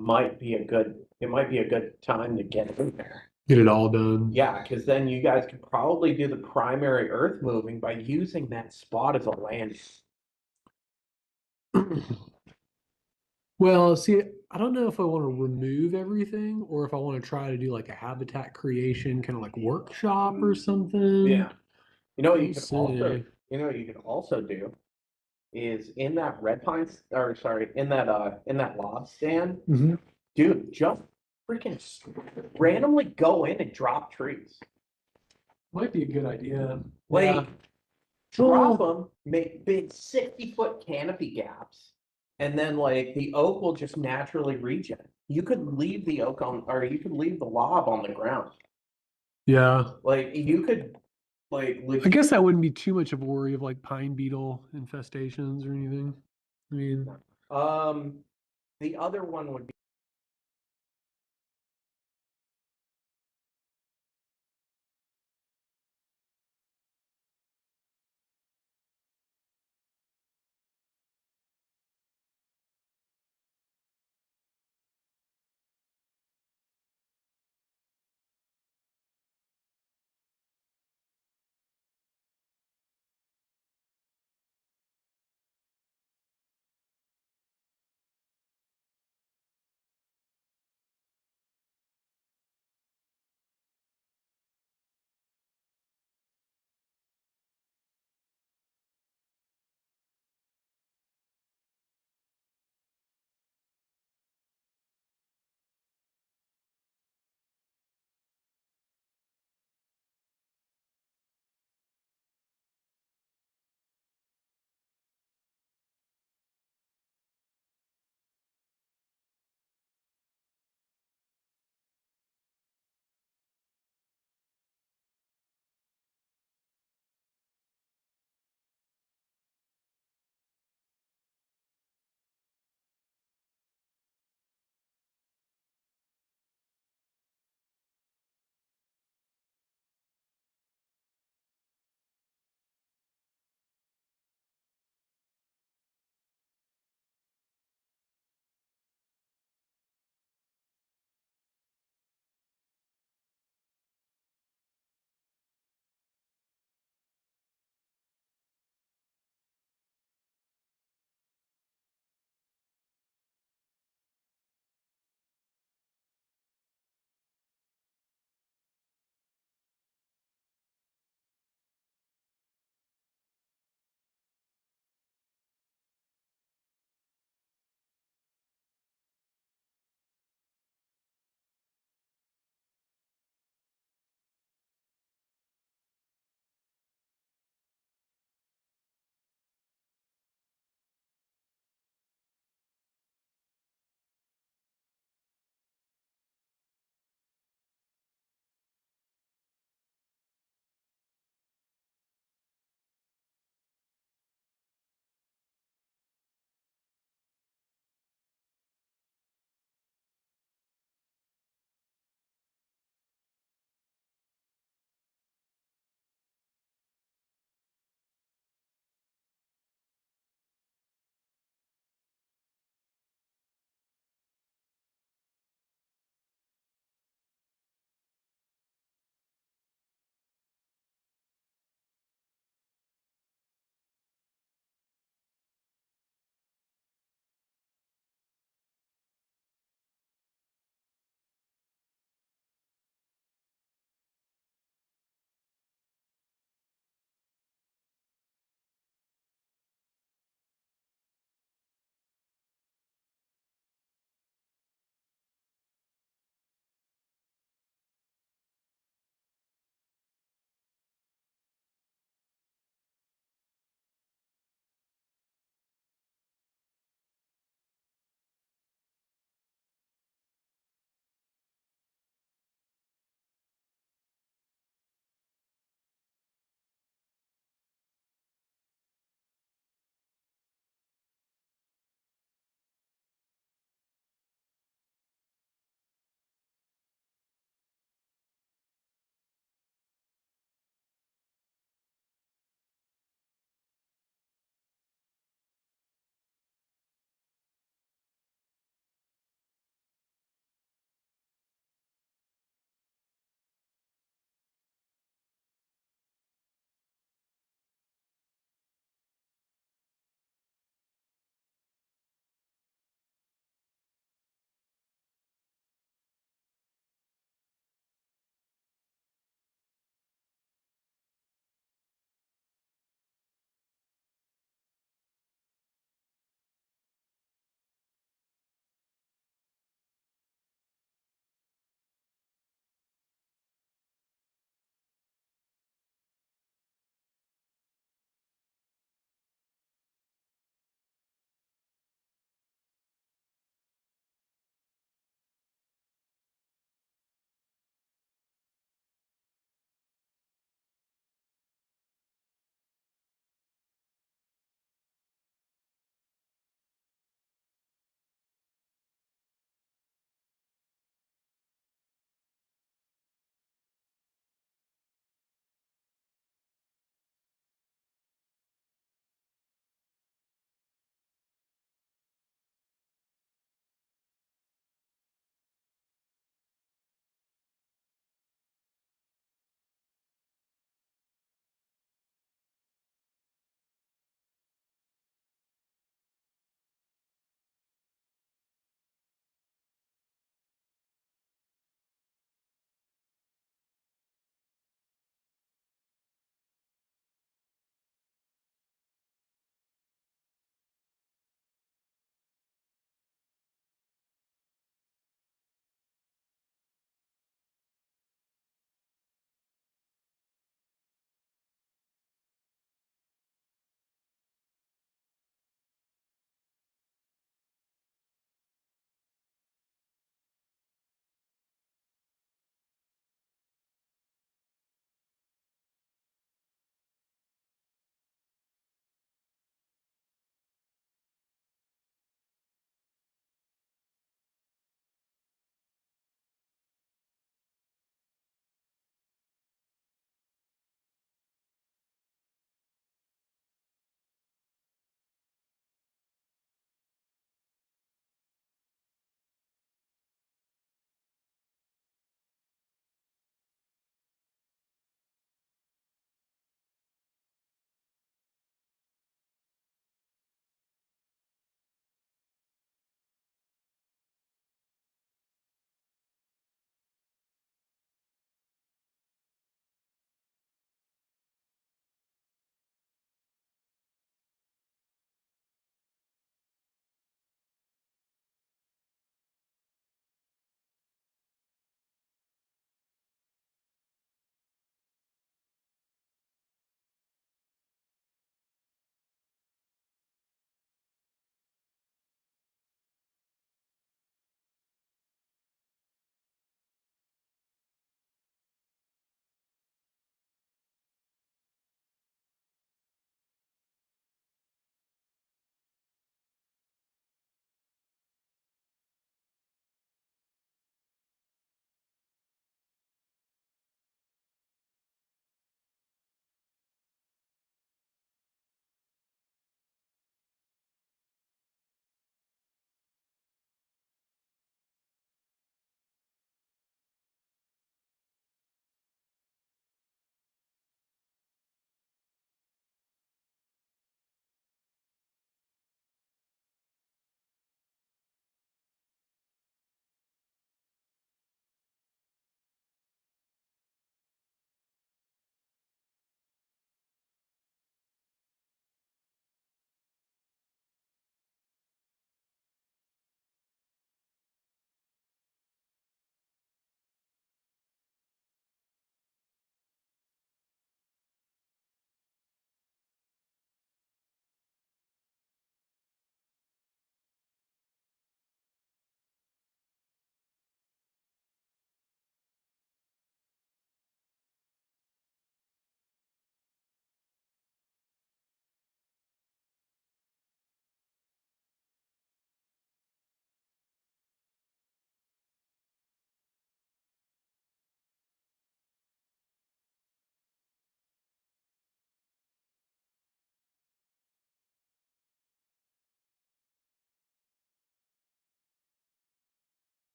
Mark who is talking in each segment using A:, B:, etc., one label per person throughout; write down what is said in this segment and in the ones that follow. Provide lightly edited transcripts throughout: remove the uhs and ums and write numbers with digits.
A: it might be a good time to get in there.
B: Get it all done.
A: Yeah, because then you guys could probably do the primary earth moving by using that spot as a landing.
B: Well, see, I don't know if I want to remove everything or if I want to try to do like a habitat creation kind of like workshop or something.
A: Yeah. You know what you
B: We'll
A: could
B: see.
A: also do is in that red pine or sorry, in that lob stand,
B: Hmm.
A: dude, just freaking randomly go in and drop trees.
B: Might be a good idea. Yeah.
A: Like drop
B: Well,
A: them, make big 60-foot canopy gaps, and then like the oak will just naturally regen. You could leave the oak on, or you could leave the lob on the ground.
B: yeah.
A: Like you could like
B: I
A: legit.
B: guess that wouldn't be too much of a worry of like pine beetle infestations or anything. I mean,
A: Um, the other one would be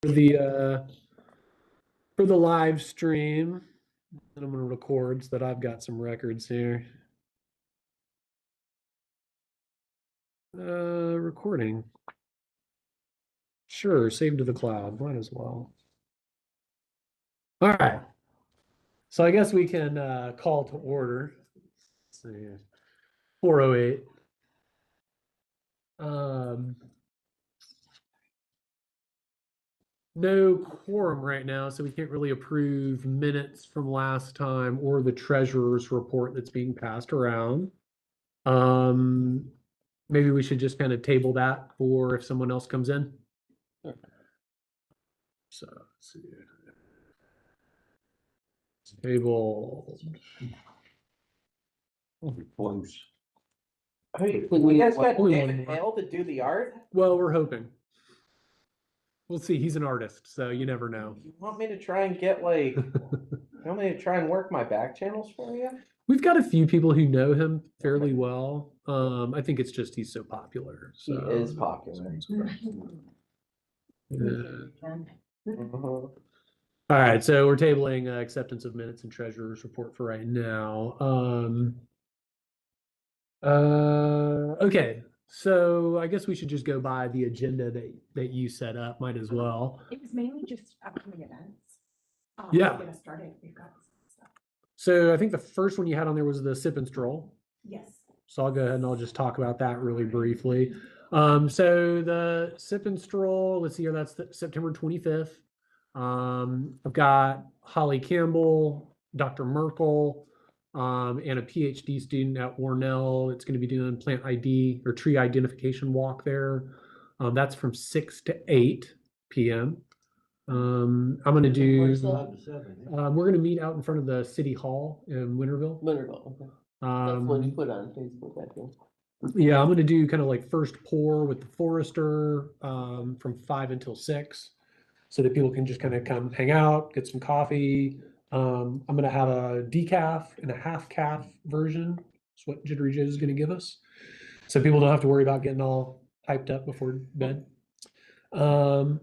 B: for the live stream. And I'm gonna record so that I've got some records here. Recording. Sure, save to the cloud, might as well. All right. So I guess we can call to order. Let's see. 4:08. No quorum right now, so we can't really approve minutes from last time or the treasurer's report that's being passed around. Maybe we should just kind of table that for if someone else comes in.
C: Sure.
B: So let's see. Table.
C: Close.
A: Hey,
C: We-
A: you guys got
B: only
A: David
B: one more.
A: Hale to do the art?
B: Well, we're hoping. We'll see. He's an artist, so you never know.
A: You want me to try and get like, you want me to try and work my back channels for you?
B: We've got a few people who know him fairly well. I think it's just he's so popular.
A: He
B: So.
A: is popular.
B: Yeah.
A: Mhm.
B: All right, so we're tabling acceptance of minutes and treasurer's report for right now. Okay, so I guess we should just go by the agenda that you set up. Might as well.
D: It was mainly just upcoming events.
B: Yeah.
D: To get us started, we've got some stuff.
B: So I think the first one you had on there was the sip and stroll.
D: Yes.
B: So I'll go ahead and I'll just talk about that really briefly. So the sip and stroll, let's see here, that's September 25th. I've got Holly Campbell, Dr. Merkel, and a PhD student at Warnell. It's going to be doing plant ID or tree identification walk there. That's from 6 to 8 p.m. I'm going to do, we're going to meet out in front of the city hall in Winterville.
C: Winterville, okay. That's what you put on Facebook, I think.
B: Yeah, I'm gonna do kind of like first pour with the forester from 5 until 6, so that people can just kind of come hang out, get some coffee. I'm gonna have a decaf and a half calf version. That's what Jittery Joe is gonna give us, so people don't have to worry about getting all hyped up before bed. But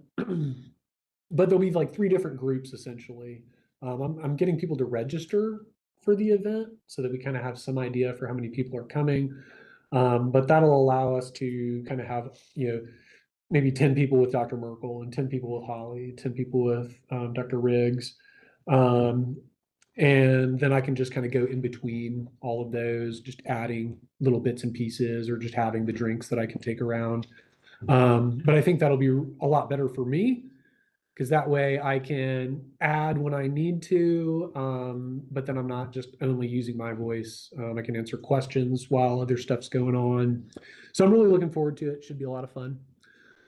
B: there'll be like 3 different groups essentially. I'm getting people to register for the event so that we kind of have some idea for how many people are coming. But that'll allow us to kind of have, maybe 10 people with Dr. Merkel and 10 people with Holly, 10 people with Dr. Riggs. And then I can just kind of go in between all of those, just adding little bits and pieces or just having the drinks that I can take around. But I think that'll be a lot better for me, because that way I can add when I need to, but then I'm not just only using my voice. I can answer questions while other stuff's going on. So I'm really looking forward to it. Should be a lot of fun.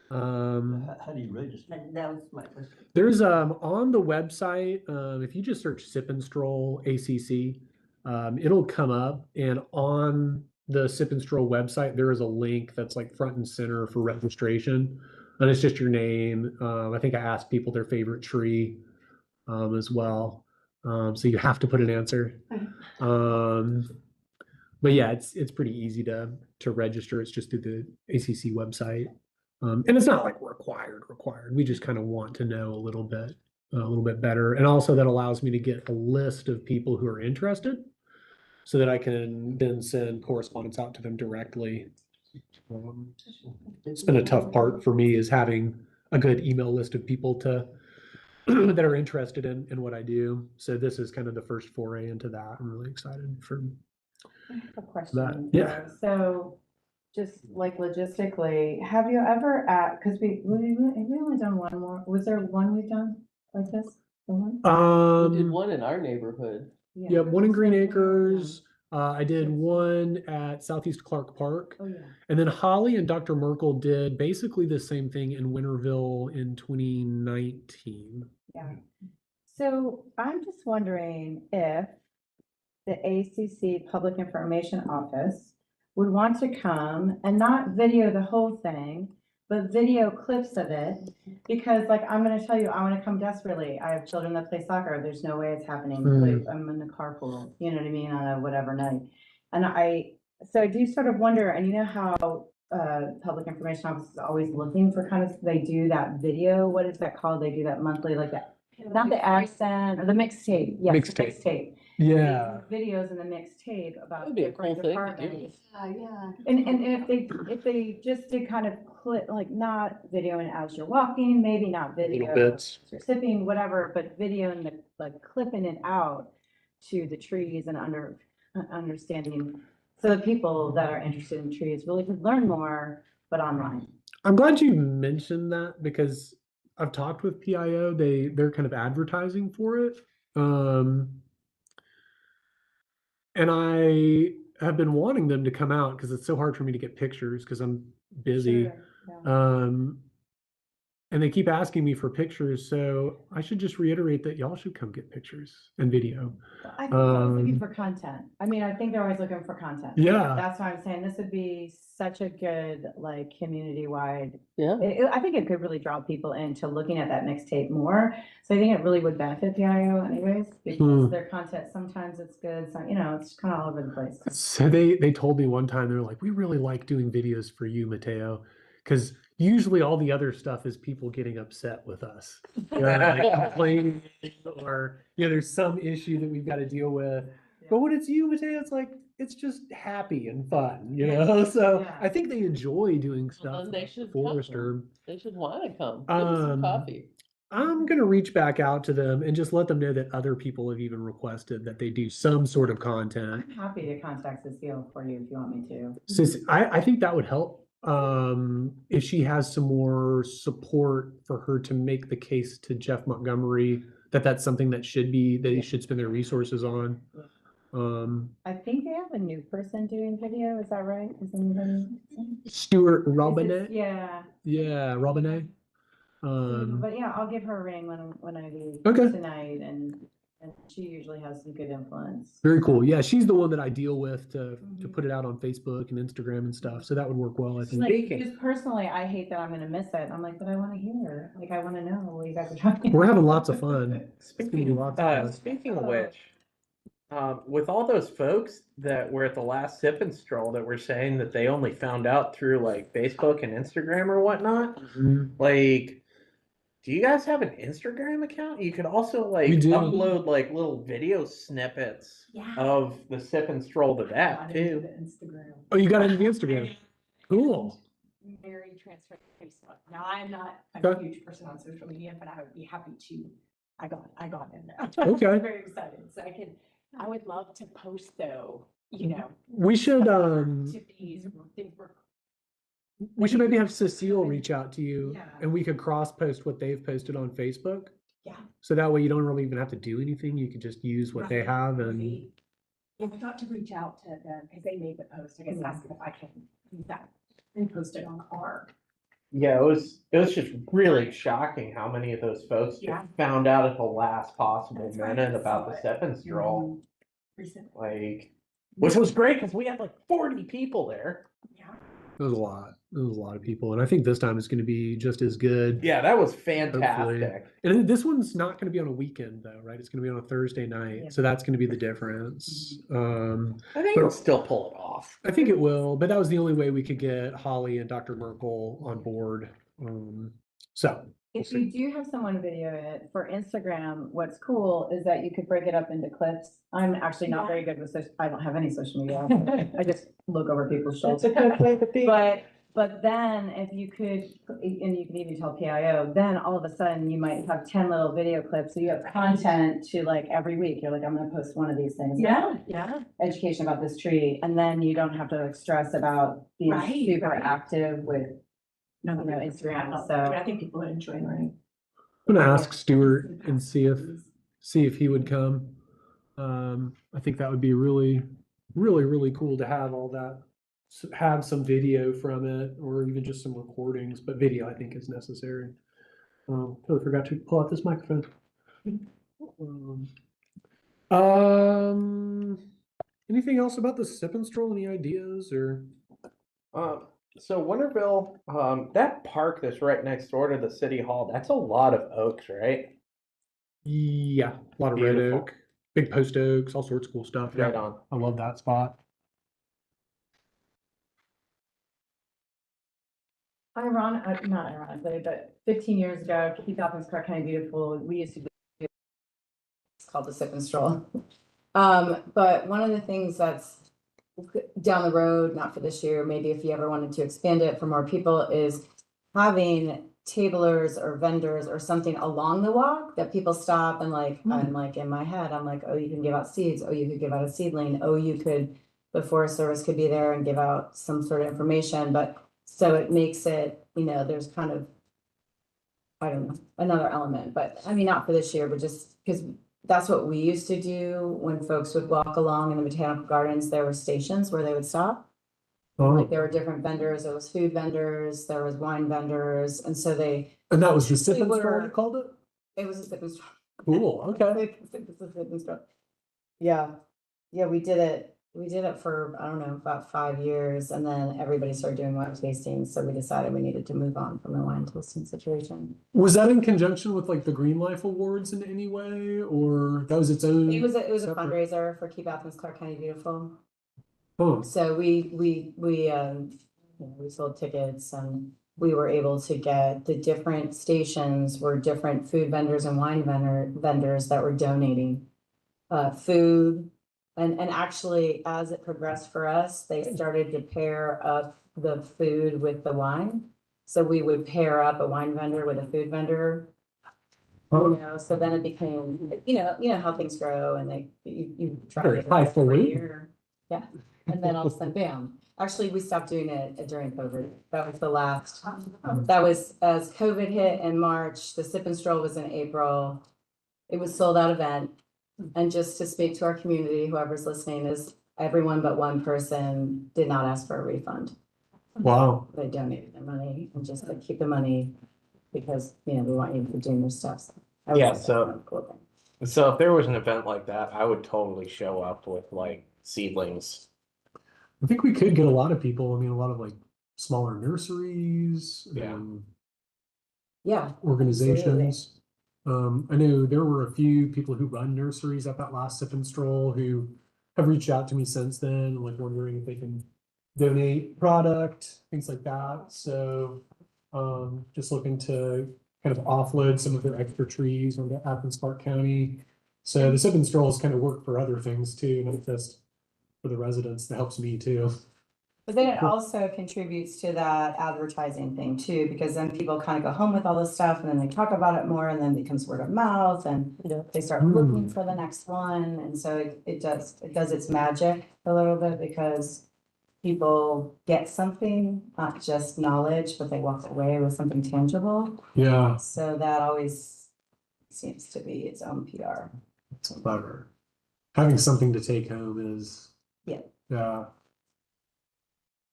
C: How do you register?
D: That was my question.
B: There's on the website, if you just search Sip and Stroll ACC, it'll come up, and on the Sip and Stroll website, there is a link that's like front and center for registration. And it's just your name. I think I asked people their favorite tree as well. So you have to put an answer. But yeah, it's pretty easy to register. It's just through the ACC website. And it's not like required. We just kind of want to know a little bit better. And also that allows me to get a list of people who are interested so that I can then send correspondence out to them directly. It's been a tough part for me, is having a good email list of people to that are interested in what I do. So this is kind of the first foray into that. I'm really excited for
E: I have a question.
B: Yeah.
E: So just like logistically, have you ever because we only done one more, was there one we've done like this? The one?
C: We did one in our neighborhood.
B: Yeah, one in Green Acres. I did one at Southeast Clarke Park.
E: Oh, yeah.
B: And then Holly and Dr. Merkel did basically the same thing in Winterville in 2019.
E: Yeah. So I'm just wondering if the ACC Public Information Office would want to come and not video the whole thing, but video clips of it, because like, I'm gonna tell you, I wanna come desperately. I have children that play soccer. There's no way it's happening.
B: Mm.
E: I'm in the carpool, you know what I mean, on a whatever night. And so I do sort of wonder, and you know how public information office is always looking for kind of, they do that video, what is that called? They do that monthly, like that, not the accent, or the mixtape, yes, the
B: Mixtape.
E: mixtape.
B: Yeah.
E: Videos in the mixtape about
C: That'd be a cool
E: different
C: thing to do.
E: departments.
D: Yeah.
E: And if they just did kind of clip, like not videoing as you're walking, maybe not video.
B: Little bits.
E: as you're sipping, whatever, but videoing the, like clipping it out to the trees and understanding. So the people that are interested in trees really could learn more, but online.
B: I'm glad you mentioned that because I've talked with PIO. They're kind of advertising for it. And I have been wanting them to come out because it's so hard for me to get pictures because I'm busy.
E: Sure, yeah.
B: And they keep asking me for pictures, so I should just reiterate that y'all should come get pictures and video.
E: I think they're always looking for content. I mean, I think they're always looking for content.
B: Yeah.
E: That's why I'm saying this would be such a good, like, community-wide.
C: Yeah.
E: I think it could really draw people into looking at that mixtape more. So I think it really would benefit PIO anyways, because their content, sometimes it's good, some, it's kind of all over the place.
B: So they told me one time, they're like, we really like doing videos for you, Mateo, because usually all the other stuff is people getting upset with us. Like complaining or, there's some issue that we've got to deal with. But when it's you, Mateo, it's like, it's just happy and fun, So
E: Yeah.
B: I think they enjoy doing
C: Well,
B: stuff
C: then they
B: like
C: should
B: Forester.
C: They should want to come. Give us some coffee.
B: I'm going to reach back out to them and just let them know that other people have even requested that they do some sort of content.
E: I'm happy to contact Cecile for you if you want me to.
B: So I think that would help. If she has some more support for her to make the case to Jeff Montgomery that that's something that they should spend their resources on.
E: I think they have a new person doing video, is that right? Is anybody?
B: Stuart
E: Is
B: Robinet.
E: it- Yeah.
B: Yeah, Robinet.
E: But yeah, I'll give her a ring when I leave
B: Okay.
E: tonight, and she usually has some good influence.
B: Very cool. Yeah, she's the one that I deal with to put it out on Facebook and Instagram and stuff. So that would work well, I think.
E: Like, just personally, I hate that I'm gonna miss it. I'm like, but I wanna hear, like, I wanna know what you guys are talking.
B: We're
E: about.
B: having lots of fun.
A: Speaking
B: lots of fun.
A: speaking of which, with all those folks that were at the last sip and stroll that were saying that they only found out through like Facebook and Instagram or whatnot, like, do you guys have an Instagram account? You could also like
B: We do.
A: upload like little video snippets
D: Yeah.
A: of the sip and stroll to that
D: Got into
A: too.
D: the Instagram.
B: Oh, you got it in the Instagram. Cool.
D: Very transparent Facebook. Now, I'm not a
B: Okay.
D: huge person on social media, but I would be happy to. I got in there.
B: Okay.
D: I'm very excited. So I would love to post though,
B: We should
D: activities, things we're
B: maybe have Cecile reach out to you
D: Yeah.
B: and we could cross post what they've posted on Facebook.
D: Yeah.
B: So that way you don't really even have to do anything. You could just use what they
D: Right.
B: have and
D: I thought to reach out to them because they made the post. I guess ask them if I can do that and post it on our.
A: Yeah, it was just really shocking how many of those folks just
D: Yeah.
A: found out at the last possible
D: That's right,
A: minute
D: I
A: about
D: saw
A: the
D: it.
A: sip and stroll.
D: Recently.
A: Like, which was great because we had like 40 people there.
D: Yeah.
B: it was a lot. It was a lot of people. And I think this time it's going to be just as good.
A: Yeah, that was fantastic.
B: And this one's not going to be on a weekend though, right? It's going to be on a Thursday night.
E: Yeah.
B: So that's going to be the difference.
A: I think it'll still pull it off.
B: I think it will, but that was the only way we could get Holly and Dr. Merkel on board. So we'll
E: If
B: see.
E: you do have someone video it for Instagram, what's cool is that you could break it up into clips. I'm actually not very good with I don't have any social media. I just look over people's shoulders. But then if you could, and you can even tell PIO, then all of a sudden you might have 10 little video clips. So you have content to like every week. You're like, I'm gonna post one of these things.
D: Yeah.
E: Education about this tree. And then you don't have to like stress about being
D: Right,
E: super
D: right.
E: active with
D: No,
E: Instagram, so-
D: I think people would enjoy learning.
B: I'm gonna ask Stuart and see if he would come. I think that would be really, really, really cool to have all that, have some video from it, or even just some recordings, but video I think is necessary. Totally forgot to pull out this microphone. Anything else about the sip and stroll? Any ideas or?
A: So Winterville, that park that's right next door to the city hall, that's a lot of oaks, right?
B: Yeah, a lot of red
A: Beautiful.
B: oak, big post oaks, all sorts of cool stuff.
A: Right
B: Yeah,
A: on.
B: I love that spot.
E: not ironically, but 15 years ago, Keith Athens-Clarke County Beautiful, we used to do, it's called the Sip and Stroll. But one of the things that's down the road, not for this year, maybe if you ever wanted to expand it for more people, is having tablers or vendors or something along the walk that people stop and like, I'm like in my head, I'm like, oh, you can give out seeds. Oh, you could give out a seedling. Oh, you could, the Forest Service could be there and give out some sort of information. But so it makes it, there's kind of, I don't know, another element, but I mean, not for this year, but just because that's what we used to do when folks would walk along in the botanical gardens, there were stations where they would stop. Like there were different vendors, there was food vendors, there was wine vendors, and so
B: And that was the Sip
E: We
B: and Stroll
E: were-
B: you called it?
E: it was a sip and stroll.
B: Cool, okay.
E: It's a sip and stroll. Yeah, we did it for, I don't know, about 5 years, and then everybody started doing wine tastings, so we decided we needed to move on from the wine tasting situation.
B: Was that in conjunction with like the Green Life Awards in any way, or that was its own?
E: It was a
B: separate-
E: fundraiser for Keep Athens-Clarke County Beautiful.
B: Oh,
E: So we sold tickets and we were able to get the different stations were different food vendors and wine vendors that were donating food. And actually, as it progressed for us, they started to pair up the food with the wine. So we would pair up a wine vendor with a food vendor. So then it became, you know how things grow and you try
B: Very
E: it
B: highfalutin.
E: for a year. Yeah, and then all of a sudden, bam. Actually, we stopped doing it during COVID. That was the last, that was as COVID hit in March, the Sip and Stroll was in April. It was sold out event. And just to speak to our community, whoever's listening, is everyone but one person did not ask for a refund.
B: wow.
E: They donated their money and just said, keep the money because, we want you to do your stuff. I would
A: Yeah,
E: say that's
A: so-
E: one cool thing.
A: So if there was an event like that, I would totally show up with like seedlings.
B: I think we could get a lot of people. I mean, a lot of like smaller nurseries
A: Yeah.
B: and
E: Yeah,
B: organizations. I know there were a few people who run nurseries at that last Sip and Stroll who have reached out to me since then, like wondering if they can donate product, things like that. So, just looking to kind of offload some of their extra trees onto Athens-Clarke County. So the Sip and Strolls kind of work for other things too, not just for the residents. That helps me too.
E: but then it also contributes to that advertising thing too, because then people kind of go home with all this stuff and then they talk about it more and then it becomes word of mouth and they start looking for the next one. And so it does its magic a little bit because people get something, not just knowledge, but they walk away with something tangible.
B: Yeah,
E: So that always seems to be its own PR.
B: it's clever. Having something to take home is.
E: Yeah.
B: Yeah.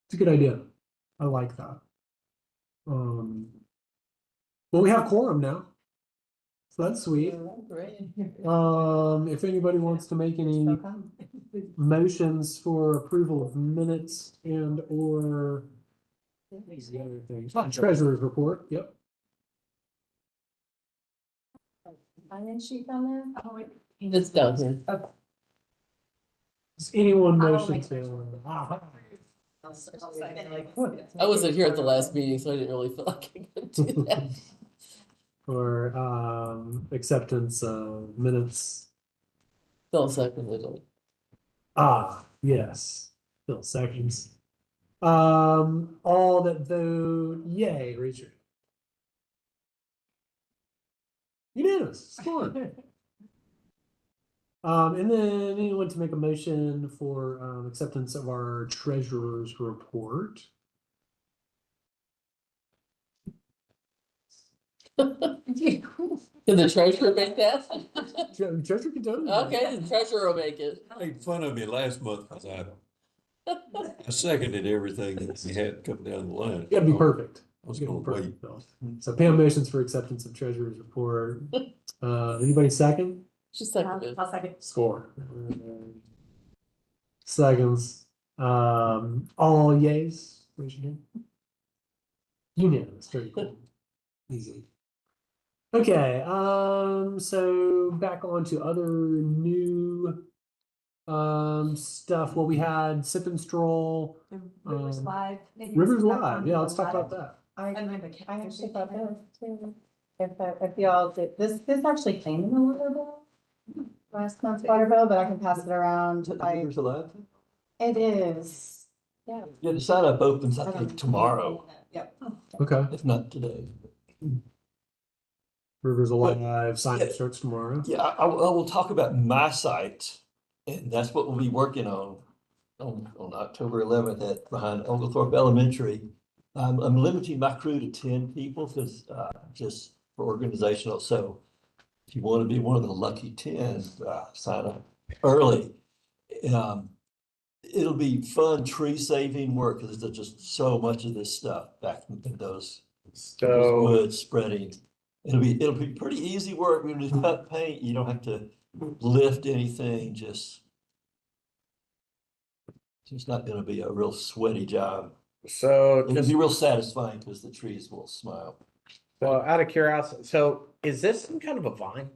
B: It's a good idea. I like that. Well, we have quorum now. So that's sweet. If anybody wants to make any
E: Still come.
B: motions for approval of minutes and or the other things. Treasurer's report, yep.
E: Onion sheet on there?
C: It's down here.
B: Does anyone
E: I'll
B: motion
E: make
B: to?
C: I wasn't here at the last meeting, so I didn't really feel like I could do that.
B: Or acceptance of minutes.
C: Phil seconded it.
B: Yes, Bill seconds. All that vote yay, raise your. Unanimous, score. And then anyone to make a motion for acceptance of our treasurer's report.
C: Did the treasurer make that?
B: Treasurer can totally. do it.
C: Okay, the treasurer will make it.
F: Made fun of me last month because I seconded everything that he had come down the line.
B: Gotta be perfect.
F: I was
B: Gotta be
F: gonna wait.
B: perfect, Bill. So Pam motions for acceptance of treasurer's report. Anybody second?
C: She seconded.
E: I'll second.
B: Score. Seconds. All yays. Raise your hand. Unanimous. Very cool. Easy. Okay. So back on to other new stuff. Well, we had Sip and Stroll.
E: Rivers Live.
B: Rivers Live. Yeah, let's talk about that.
E: I actually thought that too. If y'all did, this actually came in the water bill. Last month's water bill, but I can pass it around.
G: Rivers Alive?
E: It is, yeah.
G: Yeah, the sign up opens, I think, tomorrow,
E: Yep.
B: Okay.
G: if not today.
B: Rivers Alive, sign up
G: yeah.
B: starts tomorrow.
G: Yeah, I will talk about my site, and that's what we'll be working on October 11th at behind Oglethorpe Elementary. I'm limiting my crew to 10 people because just for organizational. So if you want to be one of the lucky 10, sign up early. It'll be fun tree saving work because there's just so much of this stuff back in those woods spreading. It'll be pretty easy work. We're gonna just cut paint. You don't have to lift anything. It's not gonna be a real sweaty job.
A: So
G: It'll
A: just
G: be real satisfying because the trees will smile.
A: so out of curiosity, so is this some kind of a vine?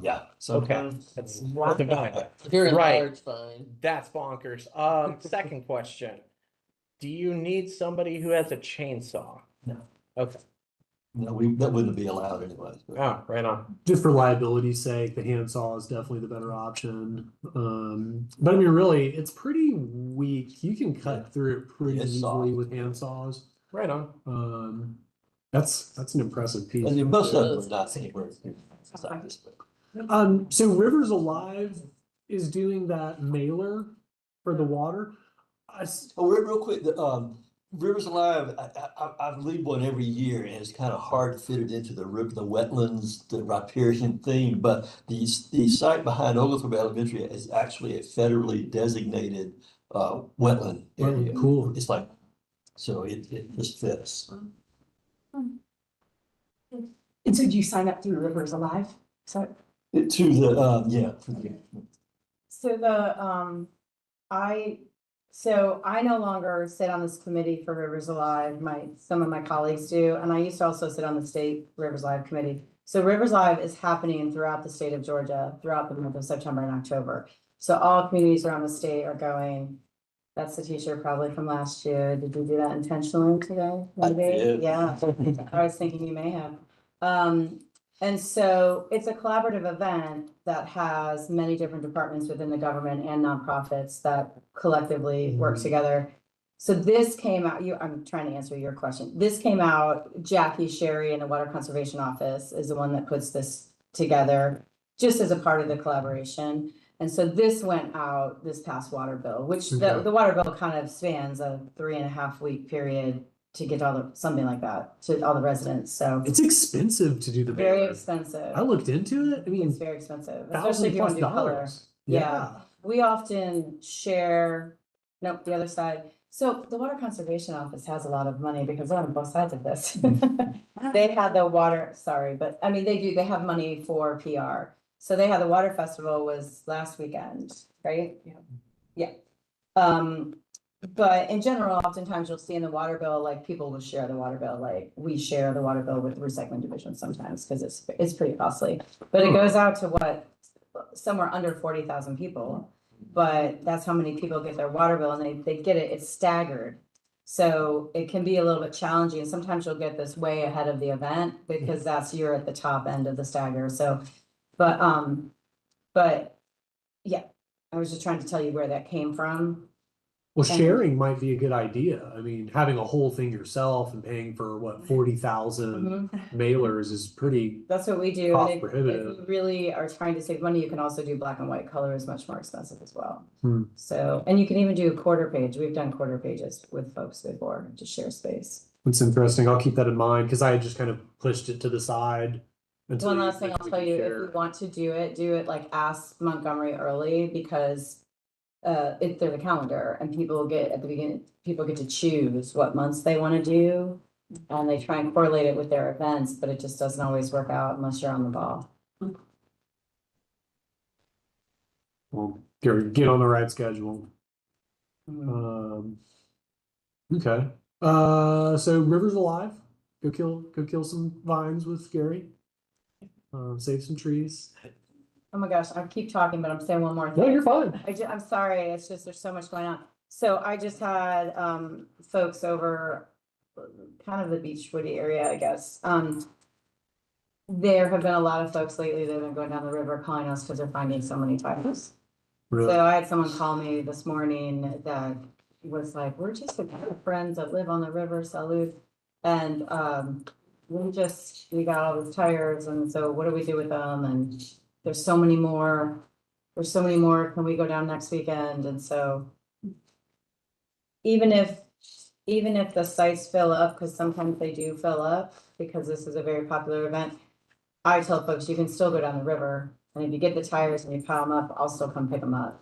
G: Yeah. Sometimes.
A: That's the vine.
C: Very
A: Right.
C: large fine.
A: That's bonkers. Second question. Do you need somebody who has a chainsaw?
G: No.
A: Okay.
G: No, that wouldn't be allowed anyway.
A: Oh, right on.
B: Just for liability's sake, the handsaw is definitely the better option. But I mean, really, it's pretty weak. You can cut through it pretty
G: It's
B: easily
G: soft.
B: with handsaws.
A: Right on.
B: That's an impressive piece.
G: And then most of them are not anywhere.
B: So Rivers Alive is doing that mailer for the water.
G: Oh, real quick, the Rivers Alive, I lead one every year, and it's kind of hard to fit it into the wetlands, the riparian theme. But the site behind Oglethorpe Elementary is actually a federally designated wetland area.
B: Cool.
G: It's like, so it just fits.
D: And so do you sign up through Rivers Alive? So,
G: To the yeah.
E: So I no longer sit on this committee for Rivers Alive. Some of my colleagues do, and I used to also sit on the state Rivers Alive committee. So Rivers Alive is happening throughout the state of Georgia, throughout the month of September and October. So all communities around the state are going. That's the t-shirt probably from last year. Did you do that intentionally today?
G: I
E: Maybe?
G: did.
E: Yeah, I was thinking you may have. And so it's a collaborative event that has many different departments within the government and nonprofits that collectively work together. So this came out, I'm trying to answer your question. This came out, Jackie Sherry in the Water Conservation Office is the one that puts this together just as a part of the collaboration. And so this went out this past water bill, which the water bill kind of spans a 3.5 week period to get something like that to all the residents. So
B: It's expensive to do the
E: very
B: mailer.
E: expensive.
B: I looked into it. I mean,
E: It's very expensive, especially if you want to do color.
B: $1,000+.
E: Yeah. We often share, nope, the other side. So the Water Conservation Office has a lot of money because they're on both sides of this. They had the water, sorry, but I mean, they have money for PR. So they had the water festival was last weekend, right? Yeah. But in general, oftentimes you'll see in the water bill, like people will share the water bill, like we share the water bill with the recycling division sometimes because it's pretty costly. But it goes out to what, somewhere under 40,000 people. But that's how many people get their water bill and they get it, it's staggered. So it can be a little bit challenging. Sometimes you'll get this way ahead of the event because you're at the top end of the stagger. So, but yeah, I was just trying to tell you where that came from.
B: Well, sharing might be a good idea. I mean, having a whole thing yourself and paying for what 40,000 mailers is pretty.
E: That's what we do.
B: Cost
E: And if
B: prohibitive.
E: you really are trying to save money, you can also do black and white. Color is much more expensive as well.
B: Hmm.
E: So, and you can even do a quarter page. We've done quarter pages with folks before to share space.
B: It's interesting. I'll keep that in mind because I had just kind of pushed it to the side.
E: One last thing I'll tell you, if you want to do it like ask Montgomery early because if there's a calendar and people get at the beginning, people get to choose what months they want to do. And they try and correlate it with their events, but it just doesn't always work out unless you're on the ball.
B: Well, get on the right schedule. Okay. So Rivers Alive. Go kill some vines with Gary. Save some trees.
E: Oh my gosh, I keep talking, but I'm saying one more thing.
B: No, you're fine.
E: I'm sorry, it's just, there's so much going on. So I just had, folks over kind of the Beechwoody area, I guess. There have been a lot of folks lately that have been going down the river calling us because they're finding so many tires. So I had someone call me this morning that was like, we're just a group of friends that live on the river, Salud. And we got all these tires, and so what do we do with them? And there's so many more. Can we go down next weekend? And so even if the sites fill up, because sometimes they do fill up, because this is a very popular event, I tell folks you can still go down the river, and if you get the tires and you pile them up, I'll still come pick them up.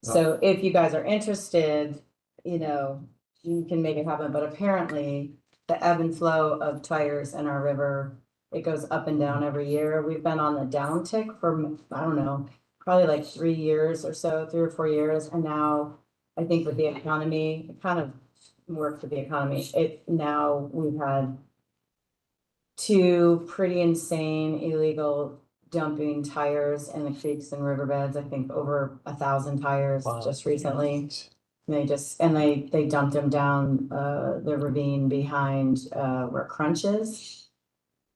E: So if you guys are interested, you know, you can make it happen, but apparently the ebb and flow of tires in our river, it goes up and down every year. We've been on the downtick for, I don't know, probably like 3 years or so, 3 or 4 years, and now I think with the economy, it kind of worked with the economy. Now we've had 2 pretty insane illegal dumping tires in the creeks and riverbeds. I think over 1,000 tires just recently. They dumped them down the ravine behind where Crunch is.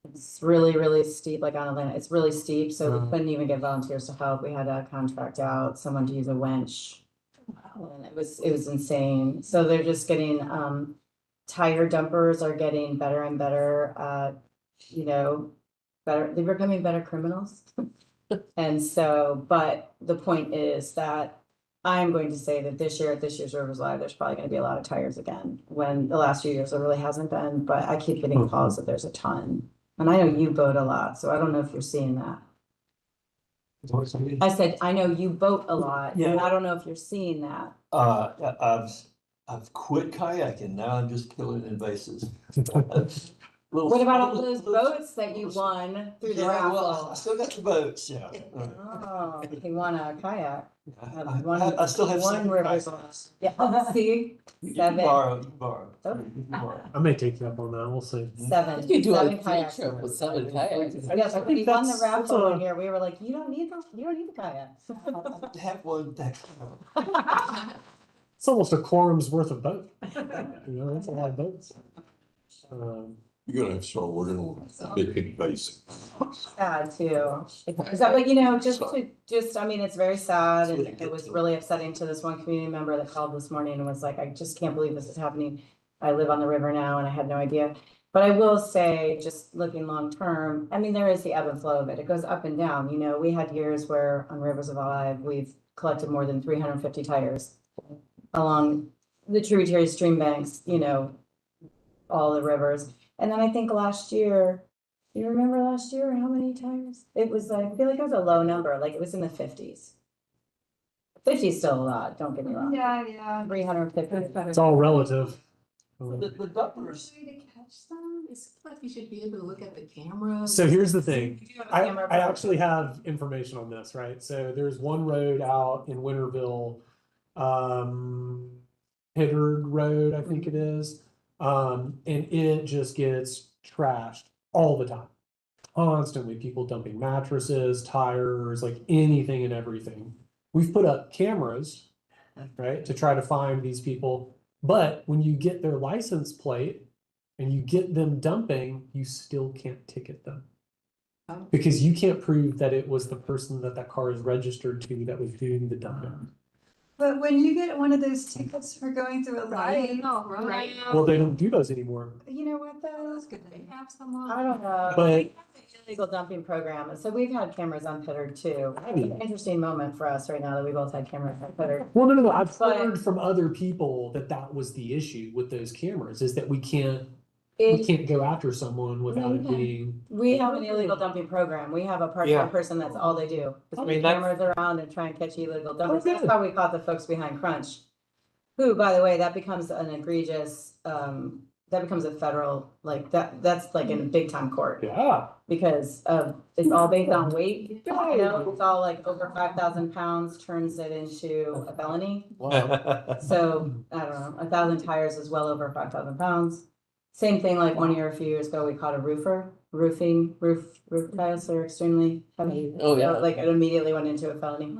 E: It's really, really steep, like on Atlanta. It's really steep, so we couldn't even get volunteers to help. We had to contract out someone to use a winch. And it was insane. So they're just getting tire dumpers are getting better and better at, you know, they're becoming better criminals. And so, but the point is that I'm going to say that this year at this year's Rivers Live, there's probably going to be a lot of tires again, when the last few years there really hasn't been, but I keep getting calls that there's a ton. And I know you boat a lot, so I don't know if you're seeing that. I said, I know you boat a lot, and I don't know if you're seeing that.
G: I've quit kayaking, now I'm just killing invasives.
E: What about all those boats that you won through the
G: Yeah, well, I
E: raffle?
G: still got the boats, yeah.
E: Oh, he won a kayak.
G: I still have
E: One
G: 7
E: Rivers.
G: kayaks.
E: Yeah, see,
G: You can
E: 7,
G: borrow, you can borrow.
E: Oh.
G: You can borrow.
B: I may take you up on that, we'll see.
E: 7.
C: You do a
E: 7
C: free
E: kayaks.
C: trip with 7 kayaks.
E: Yes, when we won the
B: that's
E: raffle
B: a-
E: one year, we were like, you don't need the kayaks.
G: I have one that.
B: It's almost a quorum's worth of boat. You know, that's a lot of boats.
F: You're gonna have to start working on big basic.
E: Sad too. Is that, but you know, I mean, it's very sad, and it was really upsetting to this one community member that called this morning and was like, I just can't believe this is happening. I live on the river now and I had no idea. But I will say, just looking long term, I mean, there is the ebb and flow of it. It goes up and down. You know, we had years where on Rivers of Alive, we've collected more than 350 tires along the tributary stream banks, you know, all the rivers. And then I think last year, you remember last year, how many tires? It was, I feel like it was a low number, like it was in the 50s. 50 is still a lot, don't get me wrong.
D: Yeah.
E: 350.
B: It's all relative.
G: The dumpers.
C: Way to catch them, it's like you should be able to look at the camera.
B: So here's the thing.
E: You have a camera
B: I
E: program.
B: actually have information on this, right? So there's one road out in Winterville, Hittard Road, I think it is. And it just gets trashed all the time. Constantly, people dumping mattresses, tires, like anything and everything. We've put up cameras, right, to try to find these people. But when you get their license plate and you get them dumping, you still can't ticket them. Because you can't prove that it was the person that car is registered to that was doing the dumping.
H: But when you get one of those tickets for going through a line,
C: Right.
B: Well, they don't do those anymore.
E: You know what though?
H: they have some
E: I
H: on.
E: don't know.
B: But-
E: We have the illegal dumping program, and so we've had cameras on Hittard too. It's an interesting moment for us right now that we both had cameras on Hittard.
B: Well, no. I've
E: But-
B: heard from other people that was the issue with those cameras, is that we can't go after someone without it being.
E: We have an illegal dumping program. We have a part-time
B: Yeah.
E: person, that's all they do. Is
B: I
E: put
B: mean, that's-
E: cameras around and try and catch illegal dumpers. That's
B: good.
E: how we caught the folks behind Crunch. Who, by the way, that becomes an egregious, that becomes a federal, like, that's like in big time court.
B: Yeah.
E: Because it's all based on weight, you know, it's all like over 5,000 pounds turns it into a felony. So, I don't know, 1,000 tires is well over 5,000 pounds. Same thing, like 1 year, a few years ago, we caught a roof tiles are extremely heavy.
C: Oh, yeah.
E: So, like, it immediately went into a felony.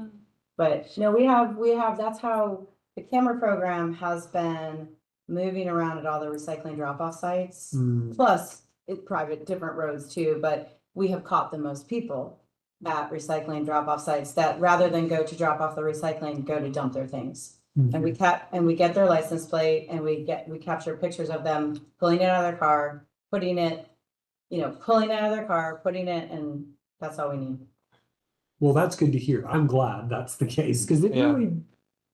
E: But no, we have, that's how the camera program has been moving around at all the recycling drop-off sites.
B: Mm.
E: Plus, private, different roads too, but we have caught the most people at recycling drop-off sites that rather than go to drop off the recycling, go to dump their things. And we get their license plate and we capture pictures of them pulling it out of their car, putting it, pulling it out of their car, putting it, and that's all we need.
B: Well, that's good to hear. I'm glad that's the case, because
A: Yeah.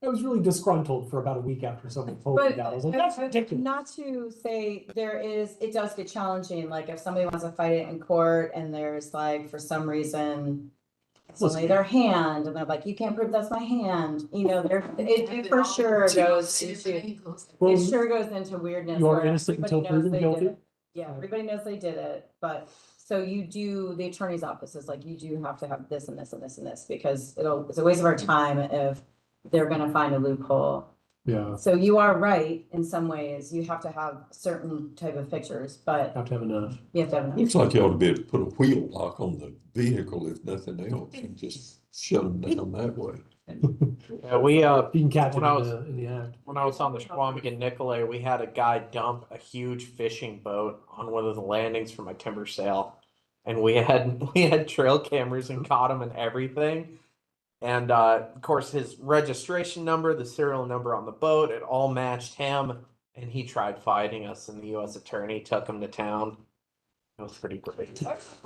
B: I was really disgruntled for about a week after someone told me
E: But
B: that. I was like, that's ridiculous.
E: not to say it does get challenging, like if somebody wants to fight it in court and there's like, for some reason, it's only their hand, and they're like, you can't prove that's my hand, it for sure goes into,
B: Well,
E: it sure goes into weirdness.
B: you are
E: where
B: innocent until
E: everybody knows
B: proven
E: they
B: guilty?
E: did it. Yeah, everybody knows they did it, but so the attorney's office is like, you do have to have this and this and this and this, because it's a waste of our time if they're gonna find a loophole.
B: Yeah,
E: So you are right, in some ways, you have to have certain type of pictures, but
B: have to have enough.
E: you have to have enough.
F: Looks like you ought to be able to put a wheel lock on the vehicle if nothing else, and just shut them down that way.
A: Yeah, we,
B: You can catch it
A: When I was-
B: in the act.
A: when I was on the Squamish Nicolay, we had a guy dump a huge fishing boat on one of the landings for my timber sale. And we had trail cameras and caught him and everything. And of course his registration number, the serial number on the boat, it all matched him. And he tried fighting us, and the US attorney took him to town. It was pretty great.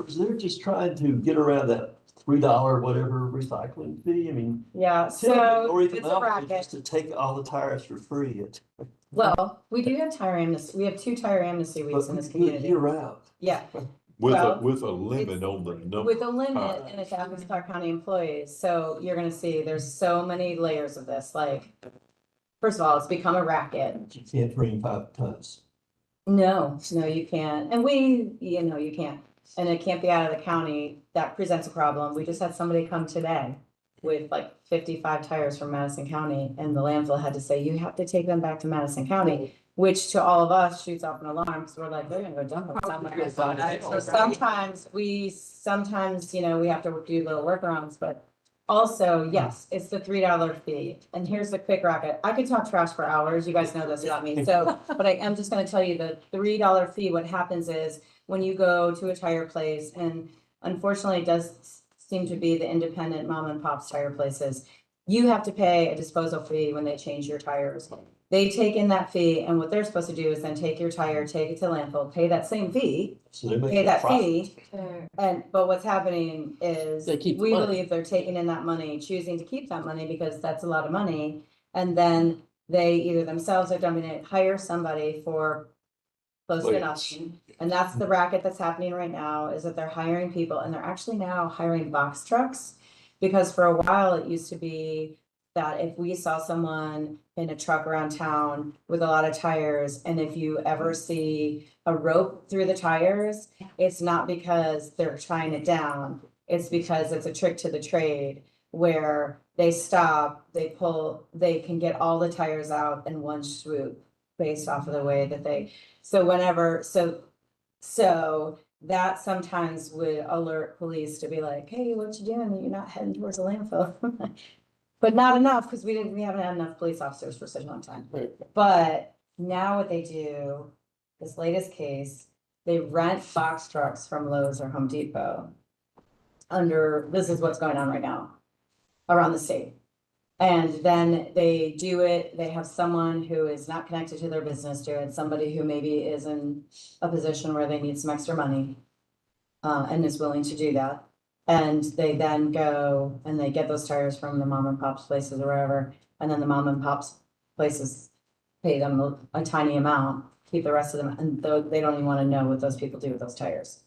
G: They're just trying to get around that $3 whatever recycling fee. I mean,
E: Yeah,
G: or
E: so
G: even
E: it's a racket.
G: just to take all the tires for free.
E: Well, we do have tire amnesty, we have 2 tire amnesty weeks in this community.
G: Year round.
E: Yeah,
F: With
E: Well,
F: with a limit on the number.
E: with a limit, and it's Athens-Clarke County employees, so you're gonna see, there's so many layers of this, like, first of all, it's become a racket.
G: You can't bring 5 tons.
E: No, you can't, and you can't, and it can't be out of the county, that presents a problem. We just had somebody come today with like 55 tires from Madison County, and the landfill had to say, you have to take them back to Madison County, which to all of us shoots off an alarm, because we're like, they're gonna go dump them somewhere. So sometimes, we have to do little workarounds, but also, yes, it's the $3 fee. And here's the quick racket. I could talk trash for hours. You guys know this about me. So, but I am just gonna tell you the $3 fee, what happens is when you go to a tire place, and unfortunately it does seem to be the independent mom and pop's tire places, you have to pay a disposal fee when they change your tires. They take in that fee, and what they're supposed to do is then take your tire, take it to landfill, pay that same fee,
G: So they make
E: pay
G: a
E: that
G: profit.
E: fee. But what's happening is,
C: They keep the
E: we
C: money.
E: believe they're taking in that money, choosing to keep that money because that's a lot of money. And then they either themselves are dumping it, hire somebody for close to
F: Please.
E: nothing. And that's the racket that's happening right now, is that they're hiring people, and they're actually now hiring box trucks. Because for a while, it used to be that if we saw someone in a truck around town with a lot of tires, and if you ever see a rope through the tires, it's not because they're tying it down, it's because it's a trick to the trade, where they stop, they pull, they can get all the tires out in one swoop based off of the way that so that sometimes would alert police to be like, hey, what you doing? You're not heading towards a landfill. But not enough, because we haven't had enough police officers for such a long time.
C: Right.
E: But now what they do, this latest case, they rent box trucks from Lowe's or Home Depot. This is what's going on right now around the state. And then they do it, they have someone who is not connected to their business do it, somebody who maybe is in a position where they need some extra money. And is willing to do that. And they then go and they get those tires from the mom and pop's places or wherever, and then the mom and pop's places pay them a tiny amount, keep the rest of them, and they don't even wanna know what those people do with those tires.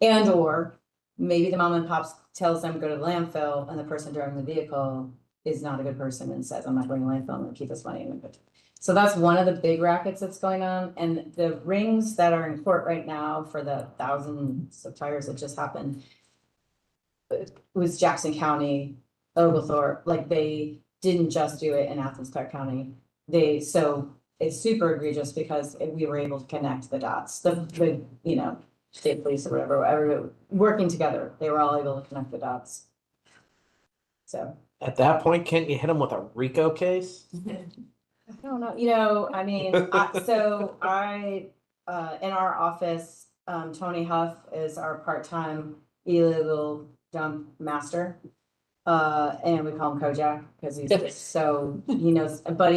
E: And or maybe the mom and pops tells them go to the landfill, and the person driving the vehicle is not a good person and says, I'm not going to landfill, I'm gonna keep this money. So that's one of the big rackets that's going on, and the rings that are in court right now for the thousands of tires that just happened. It was Jackson County, Oglethorpe, like they didn't just do it in Athens-Clarke County. So it's super egregious because we were able to connect the dots, the state police or whatever, working together, they were all able to connect the dots. So.
A: At that point, can't you hit them with a RICO case?
E: I don't know, I mean, in our office, Tony Huff is our part-time illegal dump master. And we call him Kojak because he's just so, he knows, but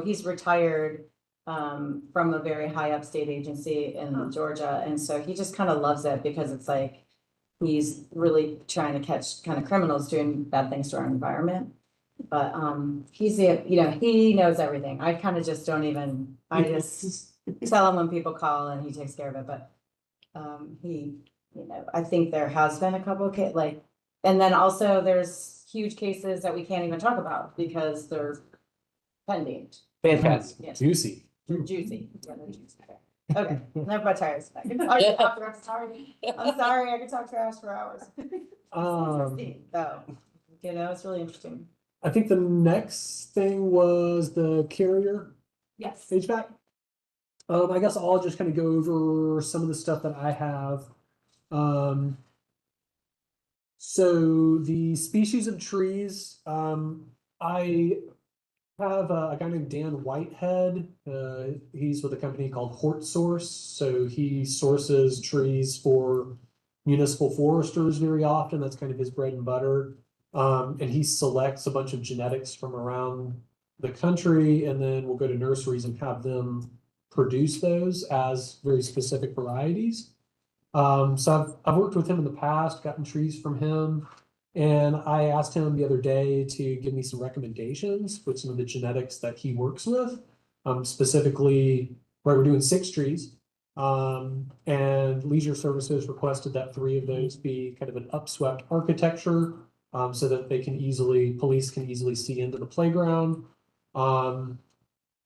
E: he's retired from a very high upstate agency in Georgia. And so he just kind of loves it because it's like, he's really trying to catch kind of criminals doing bad things to our environment. But he knows everything. I kind of just don't even, I just tell him when people call and he takes care of it. But I think there has been a couple of and then also there's huge cases that we can't even talk about because they're pending.
A: Fantastic.
E: Yes,
B: Juicy.
E: they're juicy. Yeah, they're juicy. Okay, enough about tires. I can talk trash. Sorry, I'm sorry. I can talk trash for hours. Interesting, though. It's really interesting.
B: I think the next thing was the carrier
E: Yes.
B: HVAC. I guess I'll just kind of go over some of the stuff that I have. So the species of trees, I have a guy named Dan Whitehead. He's with a company called Hort Source. So he sources trees for municipal foresters very often. That's kind of his bread and butter. And he selects a bunch of genetics from around the country, and then we'll go to nurseries and have them produce those as very specific varieties. So I've worked with him in the past, gotten trees from him. And I asked him the other day to give me some recommendations with some of the genetics that he works with. Specifically, right, we're doing 6 trees. And Leisure Services requested that 3 of those be kind of an upswept architecture, so that police can easily see into the playground.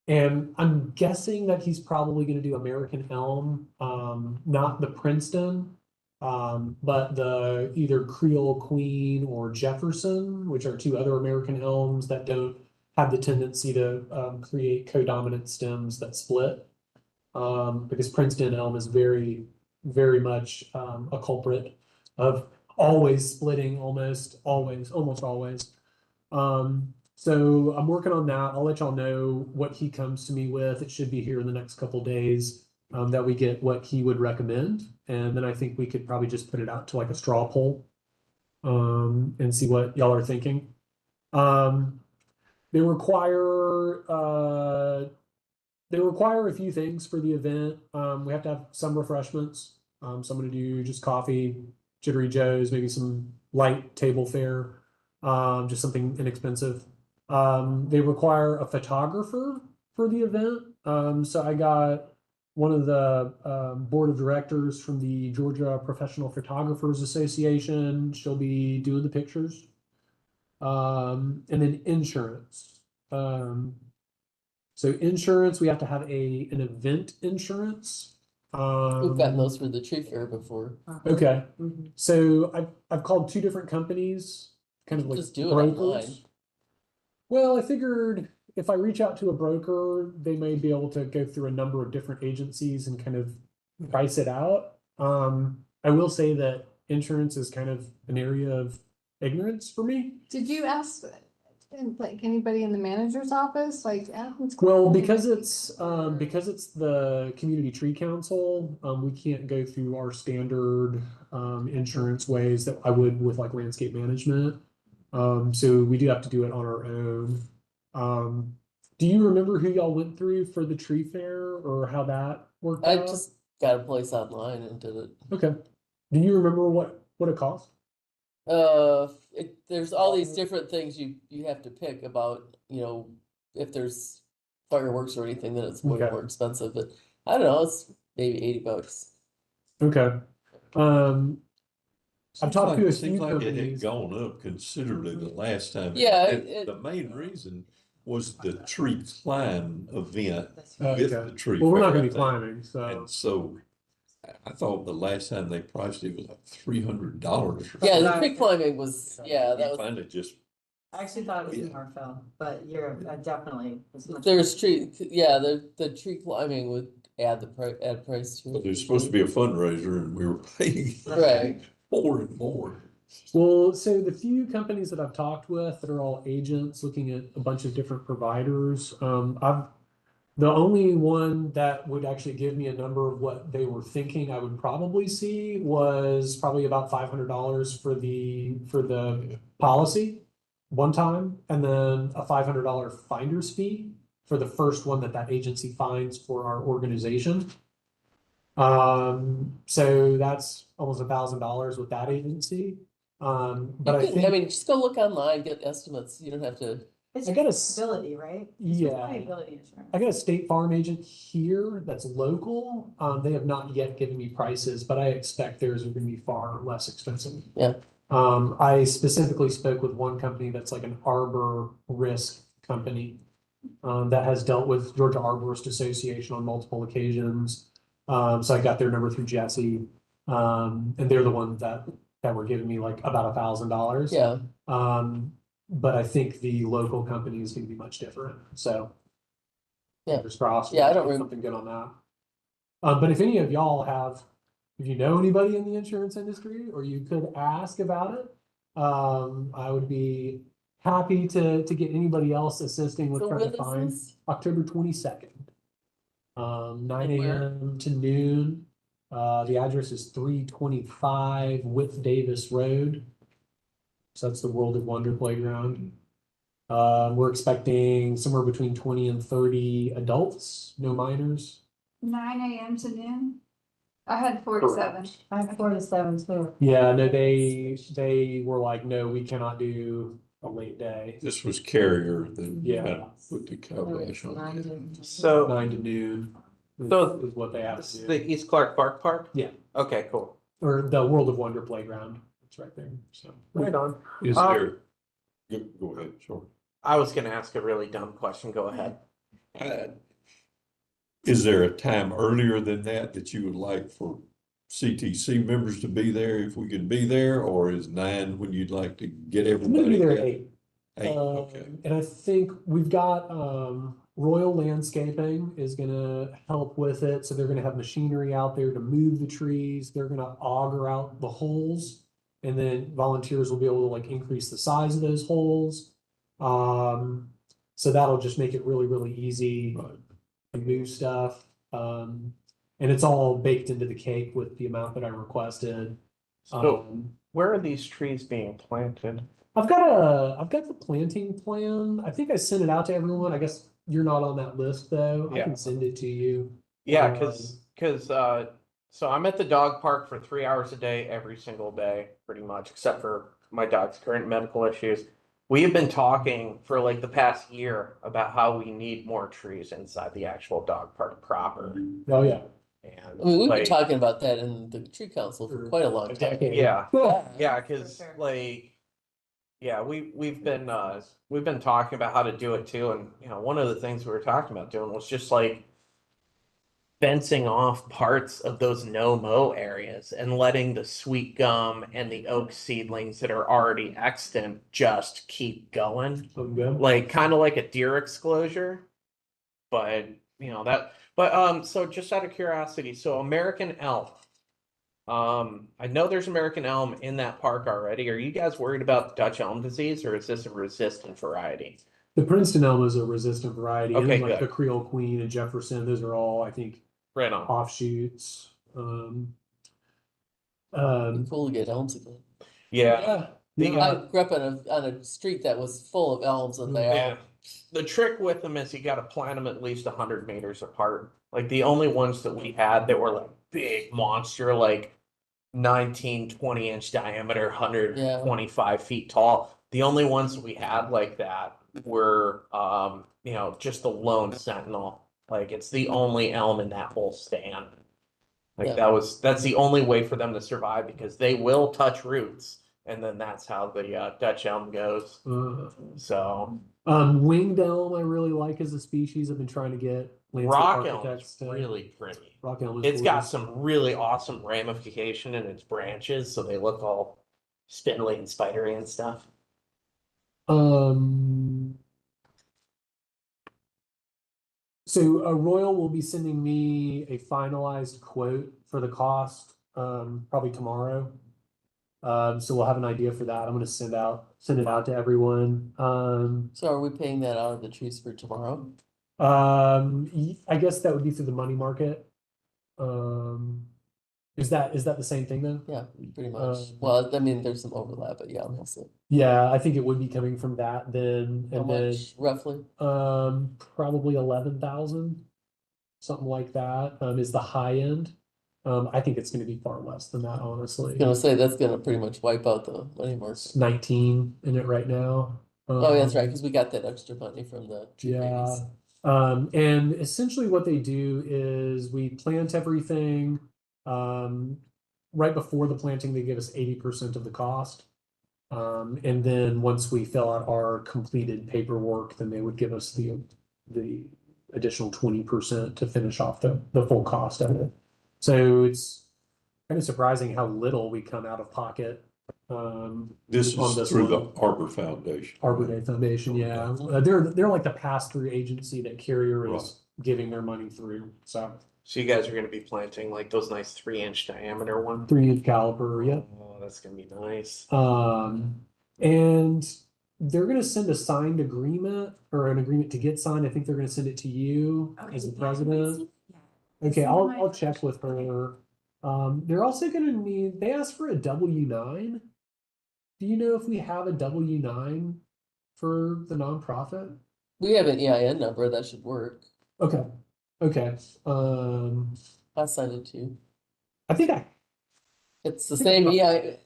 B: And I'm guessing that he's probably going to do American elm, not the Princeton. But the either Creole Queen or Jefferson, which are 2 other American elms that don't have the tendency to create codominant stems that split. Because Princeton elm is very, very much a culprit of always splitting, almost always. So I'm working on that. I'll let y'all know what he comes to me with. It should be here in the next couple days. That we get what he would recommend. And then I think we could probably just put it out to like a straw poll and see what y'all are thinking. They require a few things for the event. We have to have some refreshments. So I'm going to do just coffee, Jittery Joe's, maybe some light table fare, just something inexpensive. They require a photographer for the event. So I got one of the board of directors from the Georgia Professional Photographers Association. She'll be doing the pictures. And then insurance. So insurance, we have to have an event insurance.
C: We've gotten those for the tree fair before.
B: Okay.
E: Mhm.
B: So I've called 2 different companies, kind of like
C: Just do it online.
B: brokers. Well, I figured if I reach out to a broker, they may be able to go through a number of different agencies and kind of price it out. I will say that insurance is kind of an area of ignorance for me.
H: Did you ask, like, anybody in the manager's office, like Athens?
B: Well, because it's the community tree council, we can't go through our standard insurance ways that I would with like landscape management. So we do have to do it on our own. Do you remember who y'all went through for the tree fair or how that worked
C: I
B: out?
C: just got a place online and did it.
B: Okay. Do you remember what it cost?
C: There's all these different things you have to pick about, if there's fireworks or anything, then it's way
B: Okay.
C: more expensive, but I don't know, it's maybe $80.
B: Okay. I've talked to a
F: Seems
B: few
F: like it had
B: companies.
F: gone up considerably the last time.
C: Yeah,
F: And the main reason was the tree climb event with
B: Okay.
F: the tree.
B: Well, we're not
F: fair,
B: gonna
F: I
B: be
F: think.
B: climbing, so.
F: And so I thought the last time they priced it was like $300.
C: Yeah, the tree climbing was, that
F: We
C: was,
F: finally just,
E: I actually thought it was in Marfell, but you're definitely.
C: there's the tree climbing would add price to
F: but
C: it.
F: there's supposed to be a fundraiser and we were paying
C: Right.
F: more and more.
B: Well, so the few companies that I've talked with that are all agents looking at a bunch of different providers, the only one that would actually give me a number of what they were thinking I would probably see was probably about $500 for the policy one time, and then a $500 finder's fee for the first one that agency finds for our organization. So that's almost $1,000 with that agency. But I think
C: Just go look online, get estimates. You don't have to.
E: It's
B: I got a
E: liability, right? It's
B: yeah.
E: liability insurance.
B: I got a State Farm agent here that's local. They have not yet given me prices, but I expect theirs are going to be far less expensive.
C: Yeah.
B: I specifically spoke with one company that's like an arbor risk company that has dealt with Georgia Arborist Association on multiple occasions. So I got their number through Jesse, and they're the one that were giving me like about $1,000.
C: Yeah.
B: But I think the local company is going to be much different. So
C: Yeah.
B: fingers crossed.
C: Yeah, I don't
B: get something good on that. But if any of y'all if you know anybody in the insurance industry, or you could ask about it, I would be happy to get anybody else assisting with
C: So
B: trying
C: when
B: to
C: is
B: find
C: this?
B: October 22nd. 9
C: And where?
B: a.m. to noon. The address is 325 With Davis Road. So that's the World of Wonder playground. We're expecting somewhere between 20 and 30 adults, no minors.
H: 9 AM to noon? I had 4 to 7.
E: I have 4 to 7 too.
B: Yeah, no, they were like, no, we cannot do a late day.
F: This was Carrier that
B: Yeah.
F: kind of put the kibosh on it.
A: So
B: 9 to noon
A: So,
B: is what they have
A: this
B: to
A: is
B: do.
A: the East-Clarke Park?
B: Yeah.
A: Okay, cool.
B: Or the World of Wonder playground. It's right there. So
A: Right on.
F: Is there, go ahead, sorry.
A: I was gonna ask a really dumb question. Go ahead.
F: Is there a time earlier than that you would like for CTC members to be there if we could be there, or is 9 when you'd like to get
B: I'm gonna
F: everybody?
B: be there at
F: there?
B: 8.
F: 8, okay.
B: And I think we've got Royal Landscaping is gonna help with it. So they're gonna have machinery out there to move the trees. They're gonna auger out the holes. And then volunteers will be able to like increase the size of those holes. So that'll just make it really, really easy to move stuff. And it's all baked into the cake with the amount that I requested.
A: So where are these trees being planted?
B: I've got the planting plan. I think I sent it out to everyone. I guess you're not on that list though. I
A: Yeah.
B: can send it to you.
A: Yeah, so I'm at the dog park for 3 hours a day, every single day, pretty much, except for my dog's current medical issues. We have been talking for like the past year about how we need more trees inside the actual dog park proper.
B: Oh, yeah.
A: And
C: I mean, we've been
A: like,
C: talking about that in the tree council for quite a long
B: A
C: time.
B: decade.
A: yeah,
B: Well,
A: yeah, because
E: sure.
A: like, yeah, we've been talking about how to do it too, and you know, one of the things we were talking about doing was just like fencing off parts of those no-mow areas and letting the sweet gum and the oak seedlings that are already extant just keep going. Like kind of like a deer exclosure. But you know so just out of curiosity, so American elm. I know there's American elm in that park already. Are you guys worried about Dutch elm disease, or is this a resistant variety?
B: The Princeton elm is a resistant variety.
A: Okay,
B: and like
A: good.
B: the Creole Queen and Jefferson, those are all, I think,
A: Right on.
B: offshoots.
C: Cool to get elms again.
A: Yeah.
C: I grew up on a street that was full of elms, and they
A: Yeah.
C: all.
A: The trick with them is you got to plant them at least 100 meters apart. Like the only ones that we had that were like big monster, like 19, 20-inch diameter, 125 feet tall. The only ones we had like that were, just the lone sentinel. Like it's the only elm in that whole stand. Like
C: Yeah.
A: that's the only way for them to survive, because they will touch roots, and then that's how the Dutch elm goes. So
B: Winged elm I really like as a species. I've been trying to get landscape
A: rock elm
B: architects
A: is
B: to
A: really pretty.
B: rock elm is
A: It's got
B: gorgeous.
A: some really awesome ramification in its branches, so they look all spindly and spidery and stuff.
B: So Royal will be sending me a finalized quote for the cost, probably tomorrow. So we'll have an idea for that. I'm gonna send it out to everyone.
C: So are we paying that out of the trees for tomorrow?
B: I guess that would be through the money market. Is that the same thing then?
C: Yeah, pretty much.
B: Um,
C: Well, I mean, there's some overlap, but yeah, mostly.
B: Yeah, I think it would be coming from that then,
C: How
B: and then,
C: much roughly?
B: probably 11,000, something like that, is the high end. I think it's gonna be far less than that,
C: I
B: honestly.
C: was gonna say, that's gonna pretty much wipe out the money market.
B: It's 19 in it right now.
C: Oh, yeah, that's right,
B: Um,
C: because we got that extra money from the tree
B: Yeah,
C: babies.
B: and essentially what they do is we plant everything. Right before the planting, they give us 80% of the cost. And then once we fill out our completed paperwork, then they would give us the additional 20% to finish off the full cost of it. So it's kind of surprising how little we come out of pocket.
F: This
B: on
F: is
B: this
F: through the
B: one.
F: Arbor Foundation.
B: Arbor Day Foundation, yeah. They're like the pass-through agency that Carrier
F: Right.
B: is giving their money through, so.
A: So you guys are gonna be planting like those nice 3-inch diameter ones?
B: 3-inch caliper, yep.
A: Oh, that's gonna be nice.
B: And they're gonna send a signed agreement or an agreement to get signed. I think they're gonna send it to you as the president. Okay, I'll check with her. They're also gonna need, they asked for a W-9. Do you know if we have a W-9 for the nonprofit?
C: We have an EIN number, that should work.
B: Okay, okay.
C: I'll send it to you.
B: I think I,
C: It's the same EIN.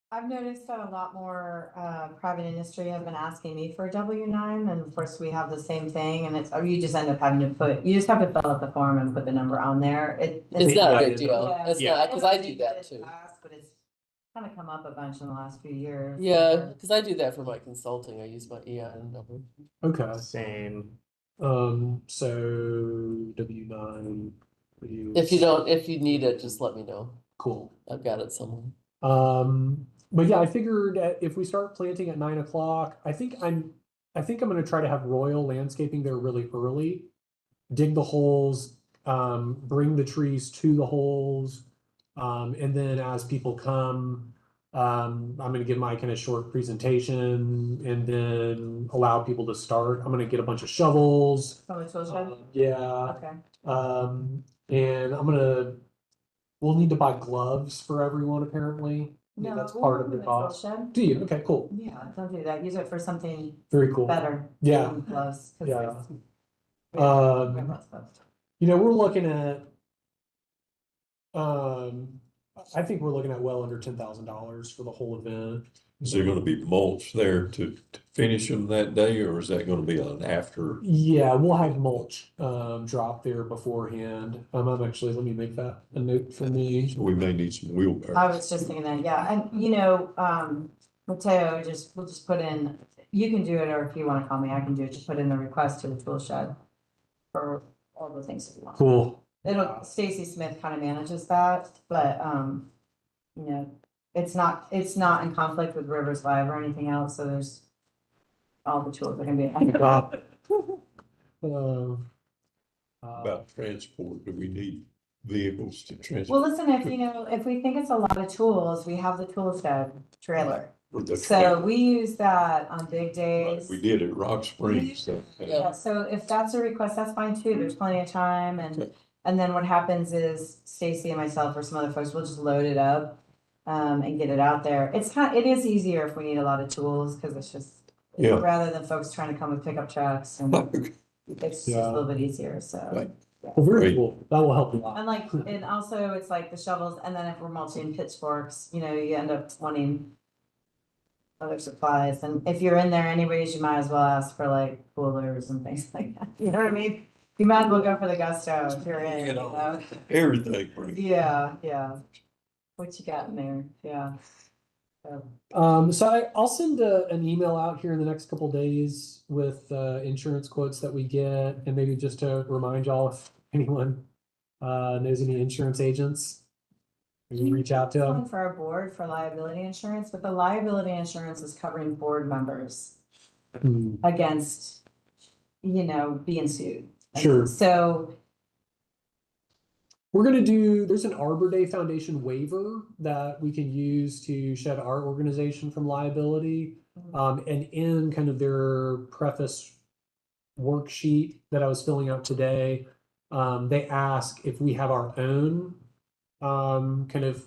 E: I've noticed that a lot more private industry have been asking me for a W-9, and of course we have the same thing, and it's, or you just end up having to you just have to fill out the form and put the number on there.
C: It's not a
B: Yeah,
C: big deal.
E: Yeah.
C: It's
A: Yeah.
C: not, because I do that too.
E: But it's kind of come up a bunch in the last few years.
C: Yeah, because I do that for my consulting. I use my EIN number.
B: okay.
A: Same.
B: So W-9.
C: If you need it, just let me know.
B: Cool.
C: I've got it somewhere.
B: But yeah, I figured that if we start planting at 9 o'clock, I think I'm gonna try to have Royal Landscaping there really early. Dig the holes, bring the trees to the holes. And then as people come, I'm gonna give my kind of short presentation and then allow people to start. I'm gonna get a bunch of shovels.
E: From the tool shed?
B: Yeah.
E: Okay.
B: And we'll need to buy gloves for everyone apparently. Yeah, that's
E: we'll
B: part of
E: put
B: the
E: it in tool
B: cost.
E: shed.
B: Do you? Okay, cool.
E: Yeah, don't do that. Use it for something
B: Very cool.
E: better.
B: Yeah.
E: than gloves, 'cause
B: Yeah.
E: it's- we have
B: Um,
E: lots of stuff.
B: we're looking at, I think we're looking at well under $10,000 for the whole event.
F: Is there gonna be mulch there to finish them that day, or is that gonna be an after?
B: Yeah, we'll have mulch, drop there beforehand. I'm actually, let me make that a note for me.
F: So we may need some
E: I
F: wheelbarrows.
E: was just thinking that, yeah, and Mateo, we'll just put in, you can do it, or if you wanna call me, I can do it, just put in the request to the tool shed for all the things that you want.
B: Cool.
E: Stacy Smith kind of manages that, but, it's not in conflict with Rivers Live or anything else, so there's all the tools are gonna be.
F: About transport, do we need vehicles to
E: Well,
F: transport?
E: listen, if we think it's a lot of tools, we have the tool shed trailer.
F: With the
E: So
F: trailer?
E: we use that on big
F: Like
E: days.
F: we did at Rock Springs.
E: Yeah, so if that's a request, that's fine too. There's plenty of time
F: Okay.
E: and then what happens is Stacy and myself or some other folks will just load it up and get it out there. It is easier if we need a lot of tools because it's just
F: Yeah.
E: rather than folks trying to come with pickup trucks and it's just a little bit easier, so.
F: Right.
B: Well, very
F: Great.
B: cool. That will help a lot.
E: And also it's like the shovels and then if we're mulching pitchforks, you end up wanting other supplies. And if you're in there anyways, you might as well ask for like coolers and things like that. You know what I mean? You might as well go for the gusto if you're in,
F: Everything. Right?
E: Yeah. What you got in there? Yeah.
B: So I'll send an email out here in the next couple days with insurance quotes that we get, and maybe just to remind y'all if anyone knows any insurance agents, you can reach out to them.
E: For our board for liability insurance, but the liability insurance is covering board members against, being sued.
B: Sure.
E: So
B: We're gonna do, there's an Arbor Day Foundation waiver that we can use to shed our organization from liability. And in kind of their preface worksheet that I was filling out today, they ask if we have our own kind of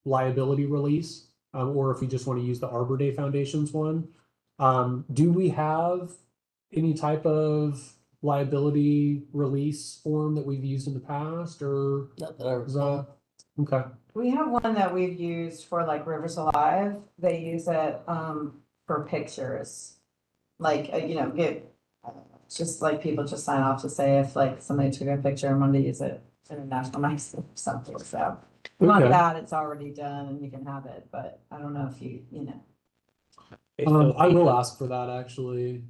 B: liability release, or if we just want to use the Arbor Day Foundation's one. Do we have any type of liability release form that we've used in the past, or
C: Not that I
B: is that,
C: recall.
B: okay?
E: We have one that we've used for like Rivers Alive. They use it for pictures. Like, just like people just sign off to say if like somebody took a picture and wanted to use it in a national magazine or something, so. Not
B: Okay.
E: that, it's already done and you can have it, but I don't know if you know.
B: I will ask for that actually.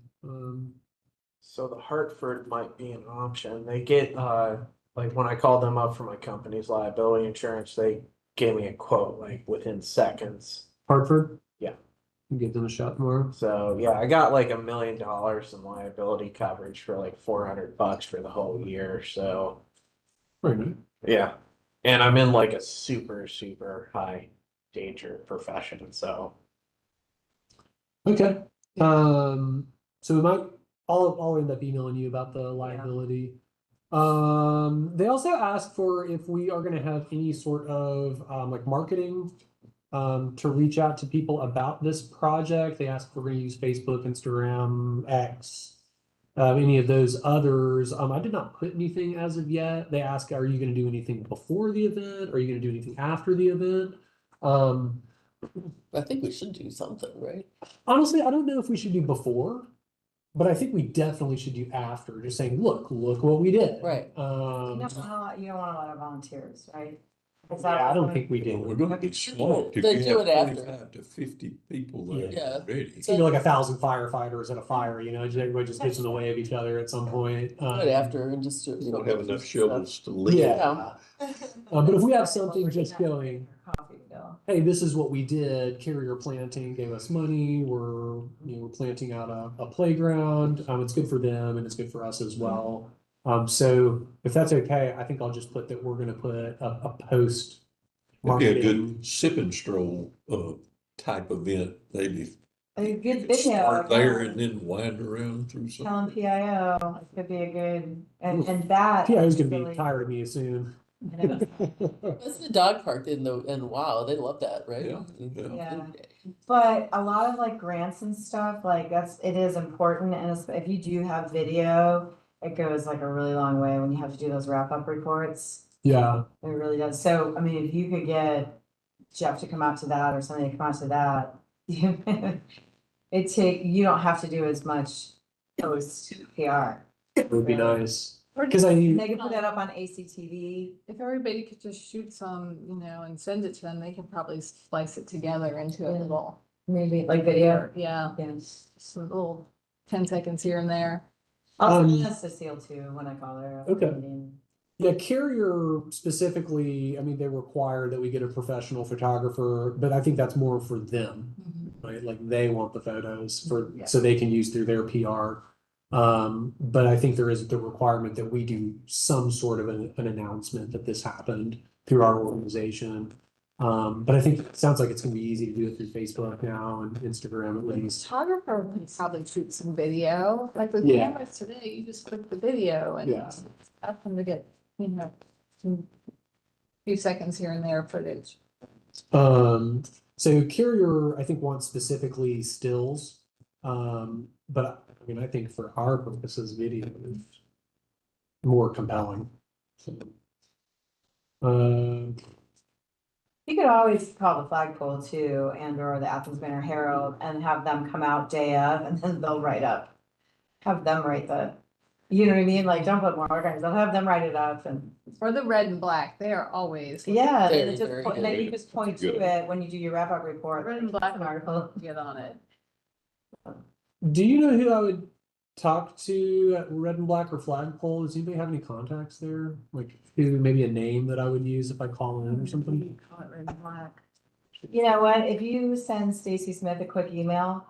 A: So the Hartford might be an option. They get, like when I called them up for my company's liability insurance, they gave me a quote like within seconds.
B: Hartford?
A: Yeah.
B: Give them a shot tomorrow.
A: So yeah, I got like $1 million in liability coverage for like $400 for the whole year. So
B: Very nice.
A: yeah. And I'm in like a super, super high danger profession. So
B: Okay. So we might, I'll end up emailing you about the liability. They also asked for if we are gonna have any sort of like marketing to reach out to people about this project. They asked if we're gonna use Facebook, Instagram, X, any of those others. I did not put anything as of yet. They asked, are you gonna do anything before the event? Are you gonna do anything after the event?
C: I think we should do something, right?
B: Honestly, I don't know if we should do before, but I think we definitely should do after, just saying, look what we did.
C: Right.
E: You don't want a lot of volunteers, right?
B: Yeah, I don't think we
F: Well, we're
B: do.
F: gonna be smart. If
C: They
F: you
C: do
F: have
C: it after.
F: 25 to 50 people there
C: Yeah.
F: already.
B: So like 1,000 firefighters at a fire, everybody just gets in the way of each other at some point.
C: Do it after and just do it.
F: We won't have enough shovels to leave.
B: Yeah. But if we have something just going,
E: Coffee bill.
B: hey, this is what we did, carrier planting gave us money, we're planting out a playground, it's good for them and it's good for us as well. So if that's okay, I think I'll just put that we're gonna put a post
F: It'd be a
B: marketing.
F: good sip and stroll, type event, maybe.
E: A good
F: You could Start there
E: video.
F: and then wind around through
E: Telling
F: something.
E: PIO, it could be a good, and that.
B: PIO's gonna be
E: really-
B: tired of me soon.
E: I know.
C: That's the dog park and wow, they love that, right?
F: Yeah,
E: yeah. But a lot of like grants and stuff, like it is important, and if you do have video, it goes like a really long way when you have to do those wrap-up reports.
B: Yeah,
E: It really does. So, I mean, if you could get Jeff to come out to that or somebody to come out to that, you don't have to do as much post PR.
B: it would be nice.
H: Or
B: Cause
E: And they can put that up on ACTV.
H: if everybody could just shoot some, and send it to them, they can probably splice it together into a
E: Yeah.
H: little,
E: Maybe like video.
H: yeah,
E: Yes.
H: some little 10 seconds here and there.
E: I'll send this to Cecile too when I call her.
B: Okay. Yeah, Carrier specifically, they require that we get a professional photographer, but I think that's more for them, right? Like they want the photos so they can use through their PR. But I think there is the requirement that we do some sort of an announcement that this happened through our organization. But I think it sounds like it's gonna be easy to do it through Facebook now and Instagram at
H: The
B: least.
H: photographer can probably shoot some video, like with
B: Yeah.
H: cameras today, you just click the video and
B: Yeah.
H: ask them to get, some few seconds here and there footage.
B: So Carrier, I think wants specifically stills. But I think for our purposes, video is more compelling. So,
E: You could always call the flagpole too, and or the Athens Banner Herald and have them come out day of and then they'll write up. Have them write you know what I mean? Like, don't put more organizers, they'll have them write it up and,
H: Or the red and black, they are always.
E: yeah,
C: Very,
E: and it just,
C: very
E: and then you
F: good.
E: just point to
F: Good.
E: it when you do your wrap-up report.
H: Red and black
E: An article.
H: get on it.
B: do you know who I would talk to at Red and Black or Flagpole? Does anybody have any contacts there? Like who, maybe a name that I would use if I call in or something?
H: Call it red and black.
E: You know what, if you send Stacy Smith a quick email,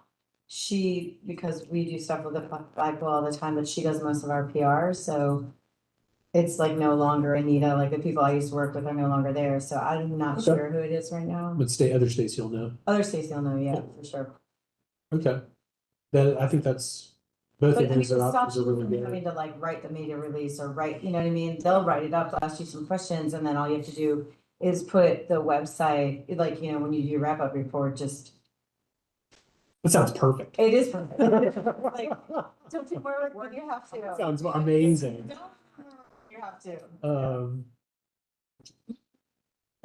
E: because we do stuff with the flagpole all the time, but she does most of our PR, so it's like no longer Anita, like the people I used to work with are no longer there, so I'm not
B: Okay.
E: sure who it is right now.
B: But other states you'll know.
E: Other Stacy will know, yeah, for sure.
B: Okay. That, I think that's, both
E: But
B: of
E: I mean,
B: those
E: it
B: are
E: stops
B: options are
E: you
B: really
E: from
B: good.
E: having to like write the media release or write, you know what I mean? They'll write it up, they'll ask you some questions, and then all you have to do is put the website, like, you know, when you do your wrap-up report, just,
B: That sounds perfect.
E: it is perfect. Like, don't you worry when you have to.
B: Sounds amazing.
E: You have to.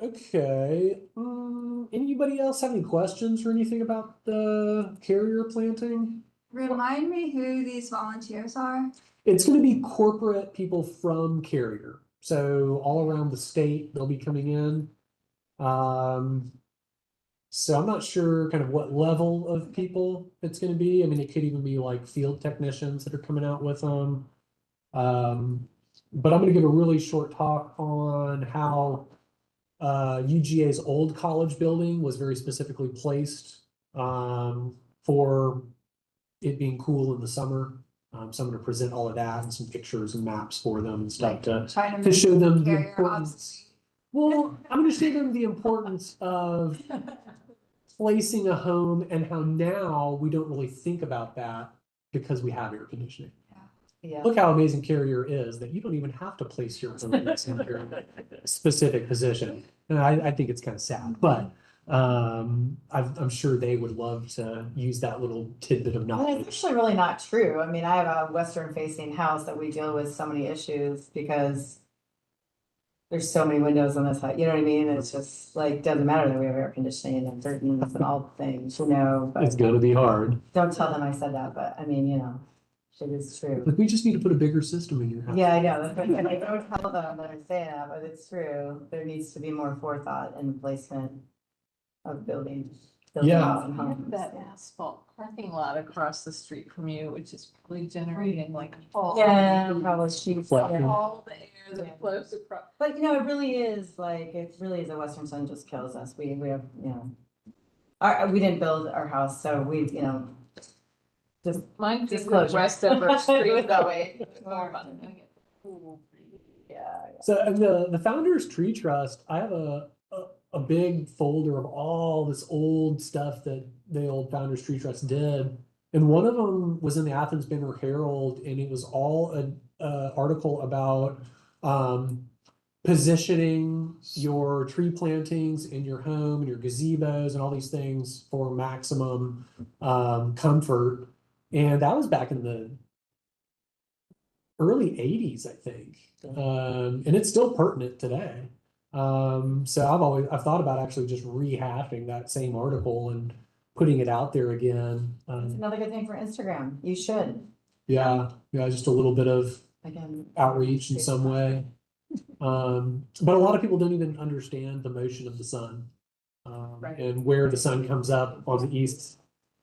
B: Okay, anybody else have any questions or anything about the carrier planting?
I: Remind me who these volunteers are.
B: It's gonna be corporate people from Carrier, so all around the state, they'll be coming in. So I'm not sure kind of what level of people it's gonna be. I mean, it could even be like field technicians that are coming out with them. But I'm gonna give a really short talk on how UGA's old college building was very specifically placed for it being cool in the summer. So I'm gonna present all of that and some pictures and maps for them and stuff
I: Trying
B: to show them the
I: carrier
B: importance.
I: obsolete.
B: Well, I'm gonna show them the importance of placing a home and how now we don't really think about that because we have air conditioning.
E: Yeah.
B: Look how amazing Carrier is that you don't even have to place your home in your specific position. And I think it's kind of sad, but I'm sure they would love to use that little tidbit of
E: Well, it's
B: knowledge.
E: actually really not true. I mean, I have a western facing house that we deal with so many issues because there's so many windows on this house, you know what I mean? It's just like, doesn't matter that we have air conditioning and curtains and all the things, you know,
B: It's
E: but
B: gonna be hard.
E: don't tell them I said that, but I mean, you know, it is true.
B: Like, we just need to put a bigger system in your house.
E: Yeah, I know, that's what, and I don't tell them that I'm saying that, but it's true. There needs to be more forethought in placement of buildings.
B: Yeah.
E: And
H: I have
E: homes.
H: that asphalt parking lot across the street from you, which is probably generating like all.
E: Yeah, probably sheets,
B: Flat.
E: yeah.
H: All the air that flows across.
E: But you know, it really is like, it really is a western sun just kills us. We have, you know. We didn't build our house, so we, you know. Just,
H: Mine just
E: Disclosure.
H: west of our street that way.
E: yeah.
B: So and the Founders Tree Trust, I have a big folder of all this old stuff that the old Founders Tree Trust did. And one of them was in the Athens Banner Herald, and it was all a article about positioning your tree plantings in your home and your gazebos and all these things for maximum comfort. And that was back in the early 80s, I think. And it's still pertinent today. So I've thought about actually just rehashing that same article and putting it out there again.
E: It's another good thing for Instagram. You should,
B: Yeah, just a little bit of
E: again.
B: outreach in some way. But a lot of people don't even understand the motion of the sun.
E: Right.
B: And where the sun comes up on the east,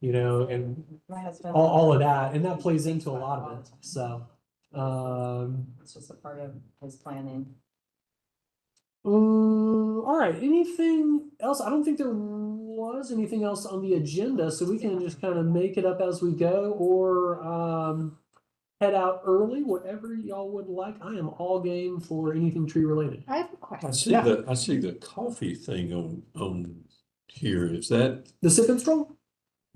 B: you know, and
E: My husband.
B: all of that, and that plays into a lot of it, so.
E: It's just a part of his planning.
B: All right, anything else? I don't think there was anything else on the agenda, so we can just kind of make it up as we go or head out early, whatever y'all would like. I am all game for anything tree related.
H: I have a question.
F: I see the coffee thing on here. Is that?
B: The sip and stroll?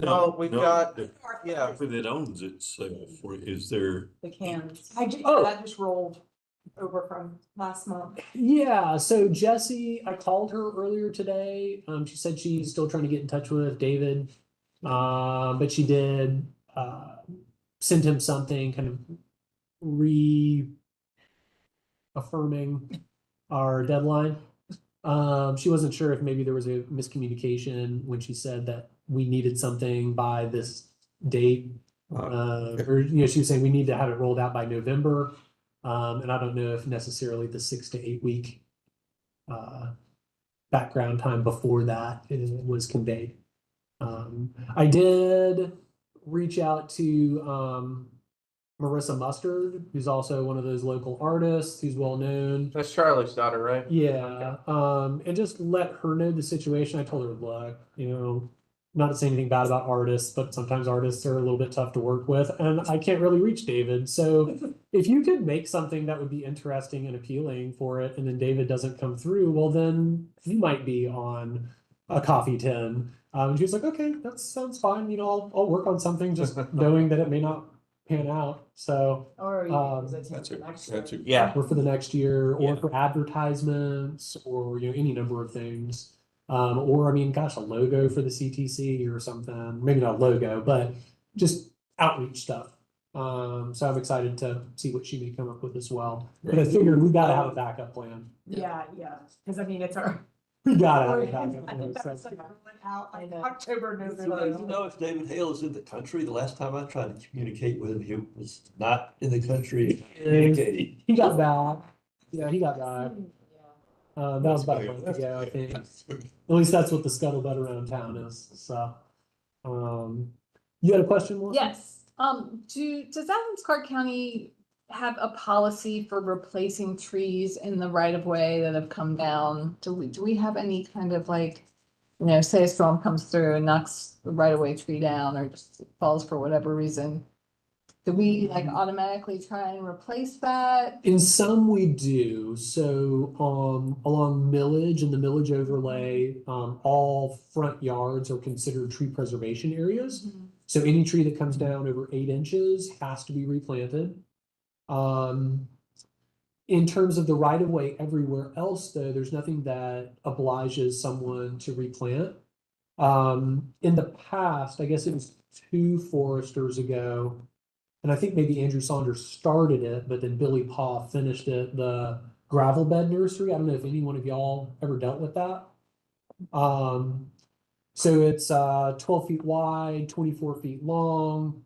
J: No, we've got,
F: the
J: yeah.
F: company that owns itself, or is there?
E: The cans.
B: Oh.
D: just rolled over from last month.
B: Yeah, so Jesse, I called her earlier today. She said she's still trying to get in touch with David. But she did send him something kind of reaffirming our deadline. She wasn't sure if maybe there was a miscommunication when she said that we needed something by this date. Or, you know, she was saying we need to have it rolled out by November. And I don't know if necessarily the 6 to 8 week background time before that was conveyed. I did reach out to Marissa Mustard, who's also one of those local artists who's well known.
A: That's Charlie's daughter, right?
B: Yeah, and just let her know the situation. I told her, look, you know, not to say anything bad about artists, but sometimes artists are a little bit tough to work with, and I can't really reach David. So if you could make something that would be interesting and appealing for it, and then David doesn't come through, well, then you might be on a coffee tin. And she was like, okay, that sounds fine. You know, I'll work on something just knowing that it may not pan out. So,
H: Or
A: Yeah.
B: or for the next year, or
A: Yeah.
B: for advertisements, or, you know, any number of things. Or I mean, gosh, a logo for the CTC or something. Maybe not a logo, but just outreach stuff. So I'm excited to see what she may come up with as well. But I figured we gotta have a backup plan.
D: Yeah, because I mean, it's our.
B: We gotta have a
D: I
B: backup
D: think
B: plan.
D: that was
B: So-
D: like out like October,
G: You
D: November.
G: know, if David Hale is in the country, the last time I tried to communicate with him, he was not in the country communicating.
B: He got back. Yeah, he got back. That was about a month ago, I think. At least that's what the scuttlebutt around town is. So, you had a question, Melissa?
H: Yes, does Athens-Clarke County have a policy for replacing trees in the right of way that have come down? Do we have any kind of like, you know, say a storm comes through and knocks the right of way tree down or just falls for whatever reason? Do we like automatically try and replace that?
B: In some we do. So along millage and the millage overlay, all front yards are considered tree preservation areas. So any tree that comes down over 8 inches has to be replanted. In terms of the right of way everywhere else, though, there's nothing that obliges someone to replant. In the past, I guess it was 2 foresters ago, and I think maybe Andrew Saunders started it, but then Billy Paw finished it, the gravel bed nursery. I don't know if any one of y'all ever dealt with that. So it's 12 feet wide, 24 feet long,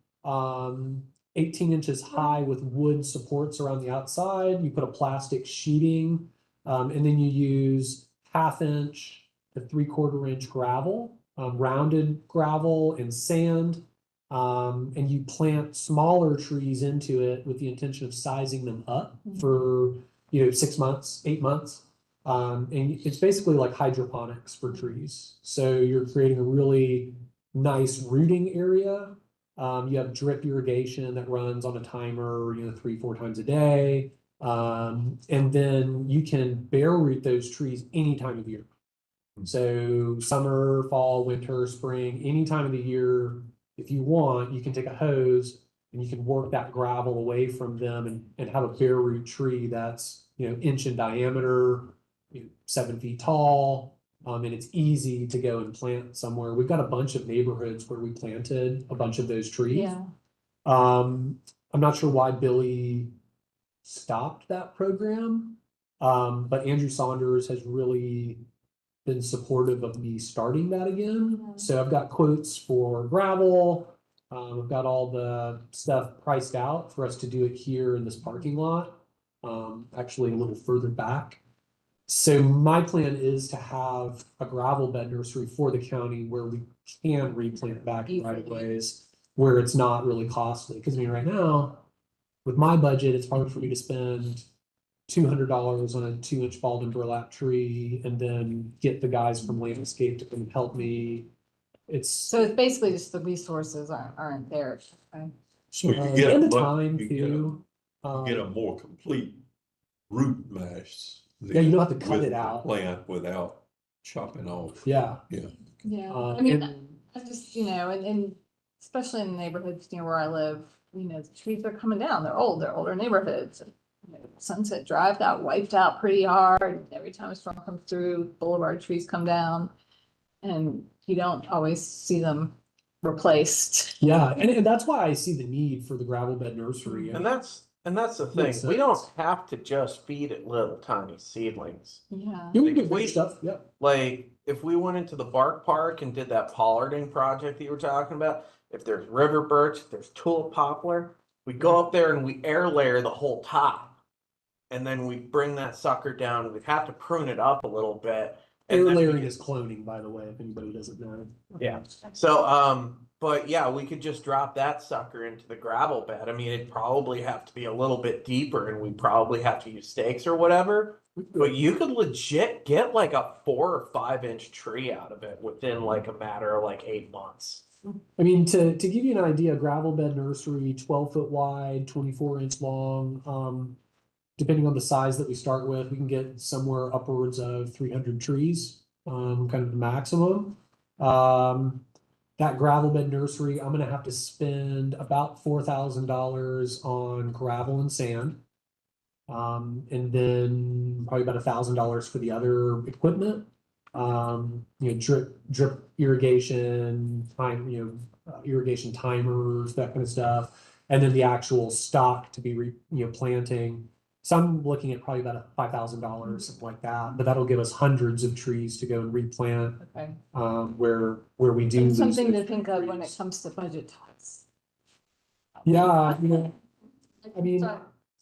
B: 18 inches high with wood supports around the outside. You put a plastic sheeting, and then you use 1/2 inch to 3/4 inch gravel, rounded gravel and sand. And you plant smaller trees into it with the intention of sizing them up for, 6 months, 8 months. And it's basically like hydroponics for trees. So you're creating a really nice rooting area. You have drip irrigation that runs on a timer, 3-4 times a day. And then you can bare root those trees any time of year. So summer, fall, winter, spring, any time of the year, if you want, you can take a hose and you can work that gravel away from them and have a bare root tree that's, inch in diameter, 7 feet tall. And it's easy to go and plant somewhere. We've got a bunch of neighborhoods where we planted a bunch of those trees.
H: Yeah.
B: I'm not sure why Billy stopped that program. But Andrew Saunders has really been supportive of me starting that again. So I've got quotes for gravel. I've got all the stuff priced out for us to do it here in this parking lot. Actually a little further back. So my plan is to have a gravel bed nursery for the county where we can replant back in right of ways where it's not really costly. Because I mean, right now, with my budget, it's hard for me to spend $200 on a 2-inch bald and burlap tree and then get the guys from landscape to come help me.
H: So it's basically just the resources aren't there. Right?
F: So you get
B: and
F: a
B: the
F: much,
B: time
F: you
B: too.
F: get a more complete root mass.
B: Yeah, you don't have to cut
F: with
B: it
F: the
B: out.
F: Plant without chopping off.
B: Yeah.
H: Yeah,
B: Uh,
H: I mean,
B: and-
H: I just, and especially in the neighborhoods near where I live, the trees are coming down, they're older neighborhoods. Sunset Drive got wiped out pretty hard, every time a storm comes through, boulevard trees come down. And you don't always see them replaced.
B: Yeah, and that's why I see the need for the gravel bed nursery.
A: And that's the thing.
B: Makes
A: We don't
B: sense.
A: have to just feed it little tiny seedlings.
H: Yeah.
B: You can
A: Like,
B: do
A: if
B: great
A: we-
B: stuff, yeah.
A: Like if we went into the bark park and did that pollarding project that you were talking about, if there's river birch, if there's tulip poplar, we go up there and we air layer the whole top. And then we bring that sucker down. We'd have to prune it up a little bit. and
B: Air
A: then we
B: layering
A: get-
B: is cloning, by the way, if anybody doesn't know.
A: Yeah. So, but yeah, we could just drop that sucker into the gravel bed. I mean, it'd probably have to be a little bit deeper and we'd probably have to use stakes or whatever. But you could legit get like a 4 or 5 inch tree out of it within like a matter of like 8 months.
B: I mean, to give you an idea, gravel bed nursery, 12 foot wide, 24 inch long. Depending on the size that we start with, we can get somewhere upwards of 300 trees, kind of the maximum. That gravel bed nursery, I'm gonna have to spend about $4,000 on gravel and sand. And then probably about $1,000 for the other equipment. Drip irrigation, irrigation timers, that kind of stuff. And then the actual stock to be planting. So I'm looking at probably about $5,000, something like that, but that'll give us hundreds of trees to go and replant,
H: Okay.
B: where we do.
H: It's something to think of when it comes to budget talks.
B: Yeah, I mean,
H: So,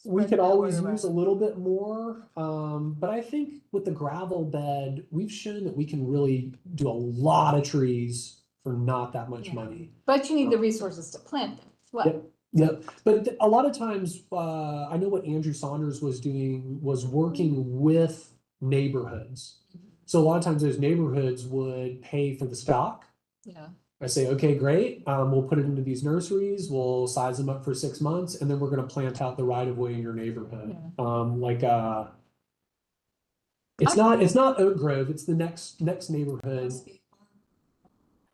B: we
H: spread
B: could
H: that
B: always
H: word
B: use a
H: around.
B: little bit more, but I think with the gravel bed, we've shown that we can really do a lot of trees for not that much
H: Yeah.
B: money.
H: But you need the resources to plant them as well.
B: Yep. Yep, but a lot of times, I know what Andrew Saunders was doing was working with neighborhoods. So a lot of times those neighborhoods would pay for the stock.
H: Yeah.
B: I say, okay, great. We'll put it into these nurseries. We'll size them up for 6 months, and then we're going to plant out the right of way in your neighborhood. It's not Oak Grove. It's the next neighborhood.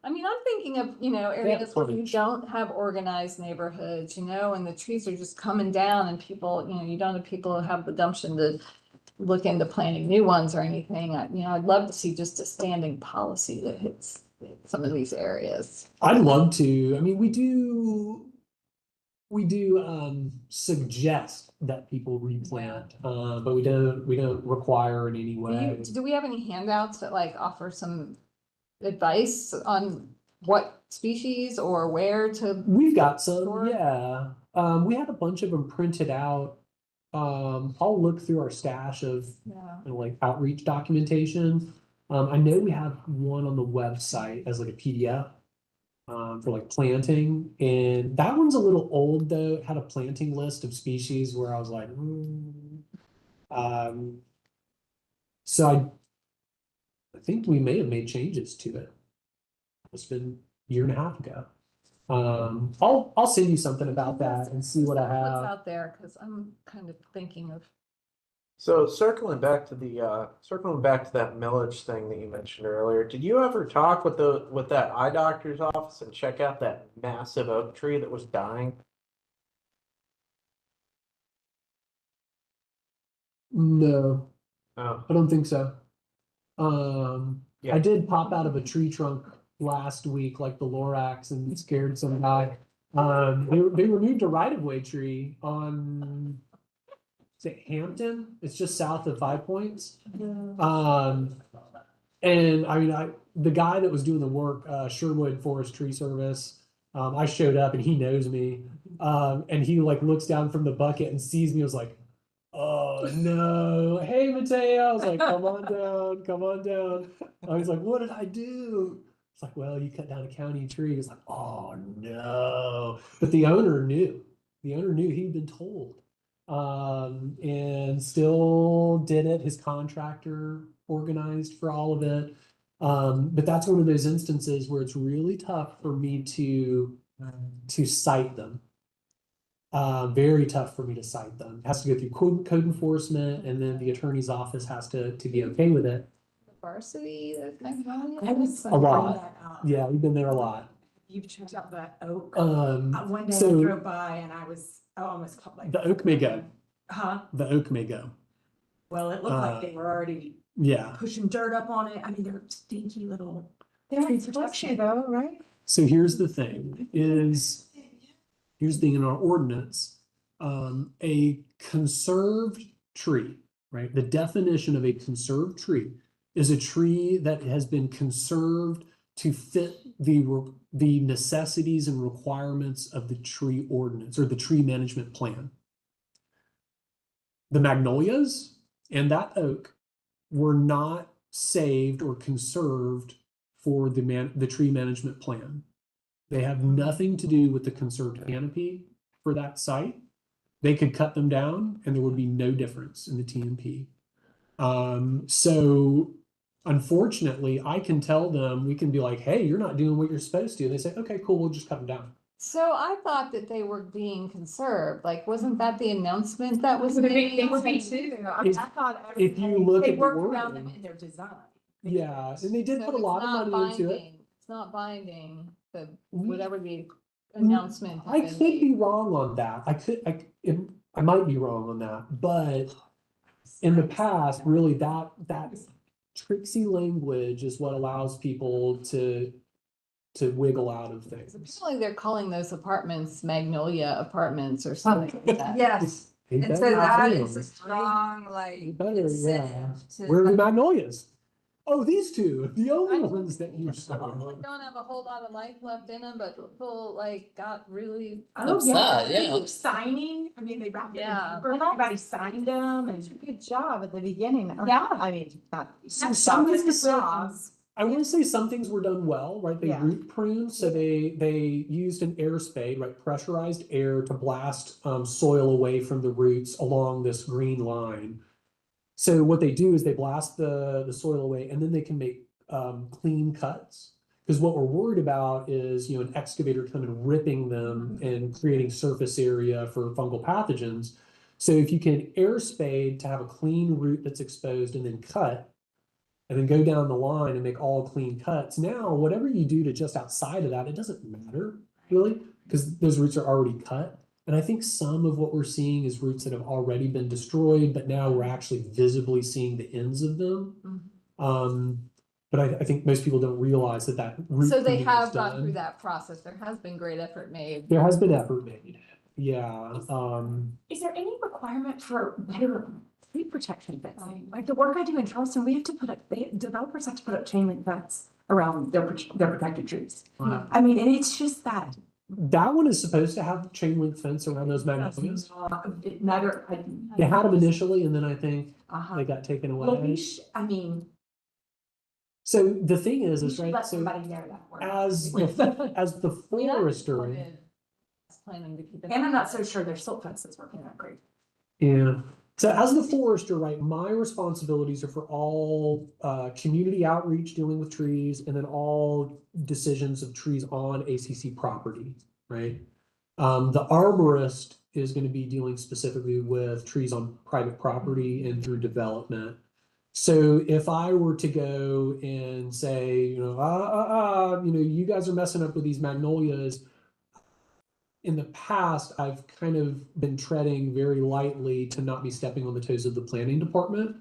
H: I mean, I'm thinking of, areas where you
B: frontage.
H: don't have organized neighborhoods, and the trees are just coming down and people, you don't have people who have the gumption to look into planting new ones or anything. I'd love to see just a standing policy that hits some of these areas.
B: I'd love to. I mean, we do suggest that people replant, but we don't require in any way.
H: Do we have any handouts that like offer some advice on what species or where to?
B: We've got some,
H: Sure.
B: yeah. We had a bunch of them printed out. I'll look through our stash of like outreach documentation. I know we have one on the website as like a PDF. For like planting, and that one's a little old though. It had a planting list of species where I was like, so I think we may have made changes to it. It's been a year and a half ago. I'll send you something about that and see what I
H: What's
B: have.
H: out there, because I'm kind of thinking of.
A: So circling back to that millage thing that you mentioned earlier, did you ever talk with that eye doctor's office and check out that massive oak tree that was dying?
B: No,
A: Oh,
B: I don't think so.
A: Yeah.
B: I did pop out of a tree trunk last week, like the Lorax, and scared some guy. They removed a right-of-way tree on, is it Hampton? It's just south of Five Points. And I mean, the guy that was doing the work, Sherwood Forest Tree Service, I showed up and he knows me. And he like looks down from the bucket and sees me. I was like, oh no, hey Mateo. I was like, come on down, come on down. I was like, what did I do? It's like, well, you cut down a county tree. He's like, oh no. But the owner knew. The owner knew he'd been told. And still did it. His contractor organized for all of it. But that's one of those instances where it's really tough for me to cite them. Very tough for me to cite them. It has to go through code enforcement, and then the attorney's office has to be okay with it.
H: Varsity, that kind of.
D: I was
B: A
D: gonna bring
B: lot.
D: that up.
B: Yeah, we've been there a lot.
D: You've checked out that oak. One day I
B: So
D: drove by and I almost caught like.
B: the oak may go.
D: Huh?
B: The oak may go.
D: Well, it looked like they were already
B: Yeah.
D: pushing dirt up on it. I mean, they're stinky little.
E: They're
D: tree
E: not supposed to
D: protection.
E: though, right?
B: So here's the thing here's the thing in our ordinance, a conserved tree, right? The definition of a conserved tree is a tree that has been conserved to fit the necessities and requirements of the tree ordinance or the tree management plan. The magnolias and that oak were not saved or conserved for the tree management plan. They have nothing to do with the conserved canopy for that site. They could cut them down and there would be no difference in the TMP. So unfortunately, I can tell them, we can be like, hey, you're not doing what you're supposed to. And they say, okay, cool, we'll just cut them down.
H: So I thought that they were being conserved, like, wasn't that the announcement that was
D: They
H: made?
D: were me too. I thought
B: If you look
D: they
B: at the
D: worked around them
B: wording,
D: in their design.
B: yeah, and they did
H: So
B: put a
H: it's
B: lot of
H: not
B: money into it.
H: binding. It's not binding, the,
B: We-
H: whatever the announcement.
B: I
H: has
B: could
H: been
B: be
H: made.
B: wrong on that. I might be wrong on that, but in the past, really that tricksy language is what allows people to wiggle out of things.
H: Apparently they're calling those apartments Magnolia Apartments or something like that.
I: Yes,
B: They
I: and
B: better
I: so that
B: be.
I: is a strong,
B: They
I: like,
B: better, yeah.
I: incentive to.
B: Where are the magnolias? Oh, these two, the only
H: I-
B: ones that you saw.
H: Don't have a whole lot of life left in them, but people like got really
D: Oh, yeah.
C: Upset, yeah.
D: People signing, I mean, they wrapped it in
H: Yeah.
D: paper, everybody signed them and.
E: Good job at the beginning.
D: Yeah.
E: I mean, not.
B: So some
D: That was
B: things,
D: the jobs.
B: I want to say some things were done well, right? They
E: Yeah.
B: root pruned, so they used an air spade, right? Pressurized air to blast soil away from the roots along this green line. So what they do is they blast the soil away, and then they can make clean cuts. Because what we're worried about is, an excavator coming ripping them and creating surface area for fungal pathogens. So if you can air spade to have a clean root that's exposed and then cut, and then go down the line and make all clean cuts. Now, whatever you do to just outside of that, it doesn't matter really, because those roots are already cut. And I think some of what we're seeing is roots that have already been destroyed, but now we're actually visibly seeing the ends of them. But I think most people don't realize that root
H: So they
B: pruning is
H: have gone
B: done.
H: through that process. There has been great effort made.
B: There has been effort made. Yeah.
D: Is there any requirement for better tree protection fencing? Like the work I do in Charleston, we have to developers have to put up chain link fence around their protected trees. I mean, and it's just that.
B: That one is supposed to have chain link fence around those magnolias.
D: Neither.
B: They had them initially, and then I think
D: Uh-huh.
B: they got taken
D: Well,
B: away.
D: I mean,
B: So the thing is
D: we should
B: right,
D: let
B: so
D: somebody know that. work.
B: as the
H: I mean, I
B: forester,
H: supported planning to keep it.
D: And I'm not so sure their silt fence is working out great.
B: yeah. So as the forester, right, my responsibilities are for all community outreach dealing with trees, and then all decisions of trees on ACC property, right? The arborist is going to be dealing specifically with trees on private property and through development. So if I were to go and say, you guys are messing up with these magnolias. In the past, I've kind of been treading very lightly to not be stepping on the toes of the planning department.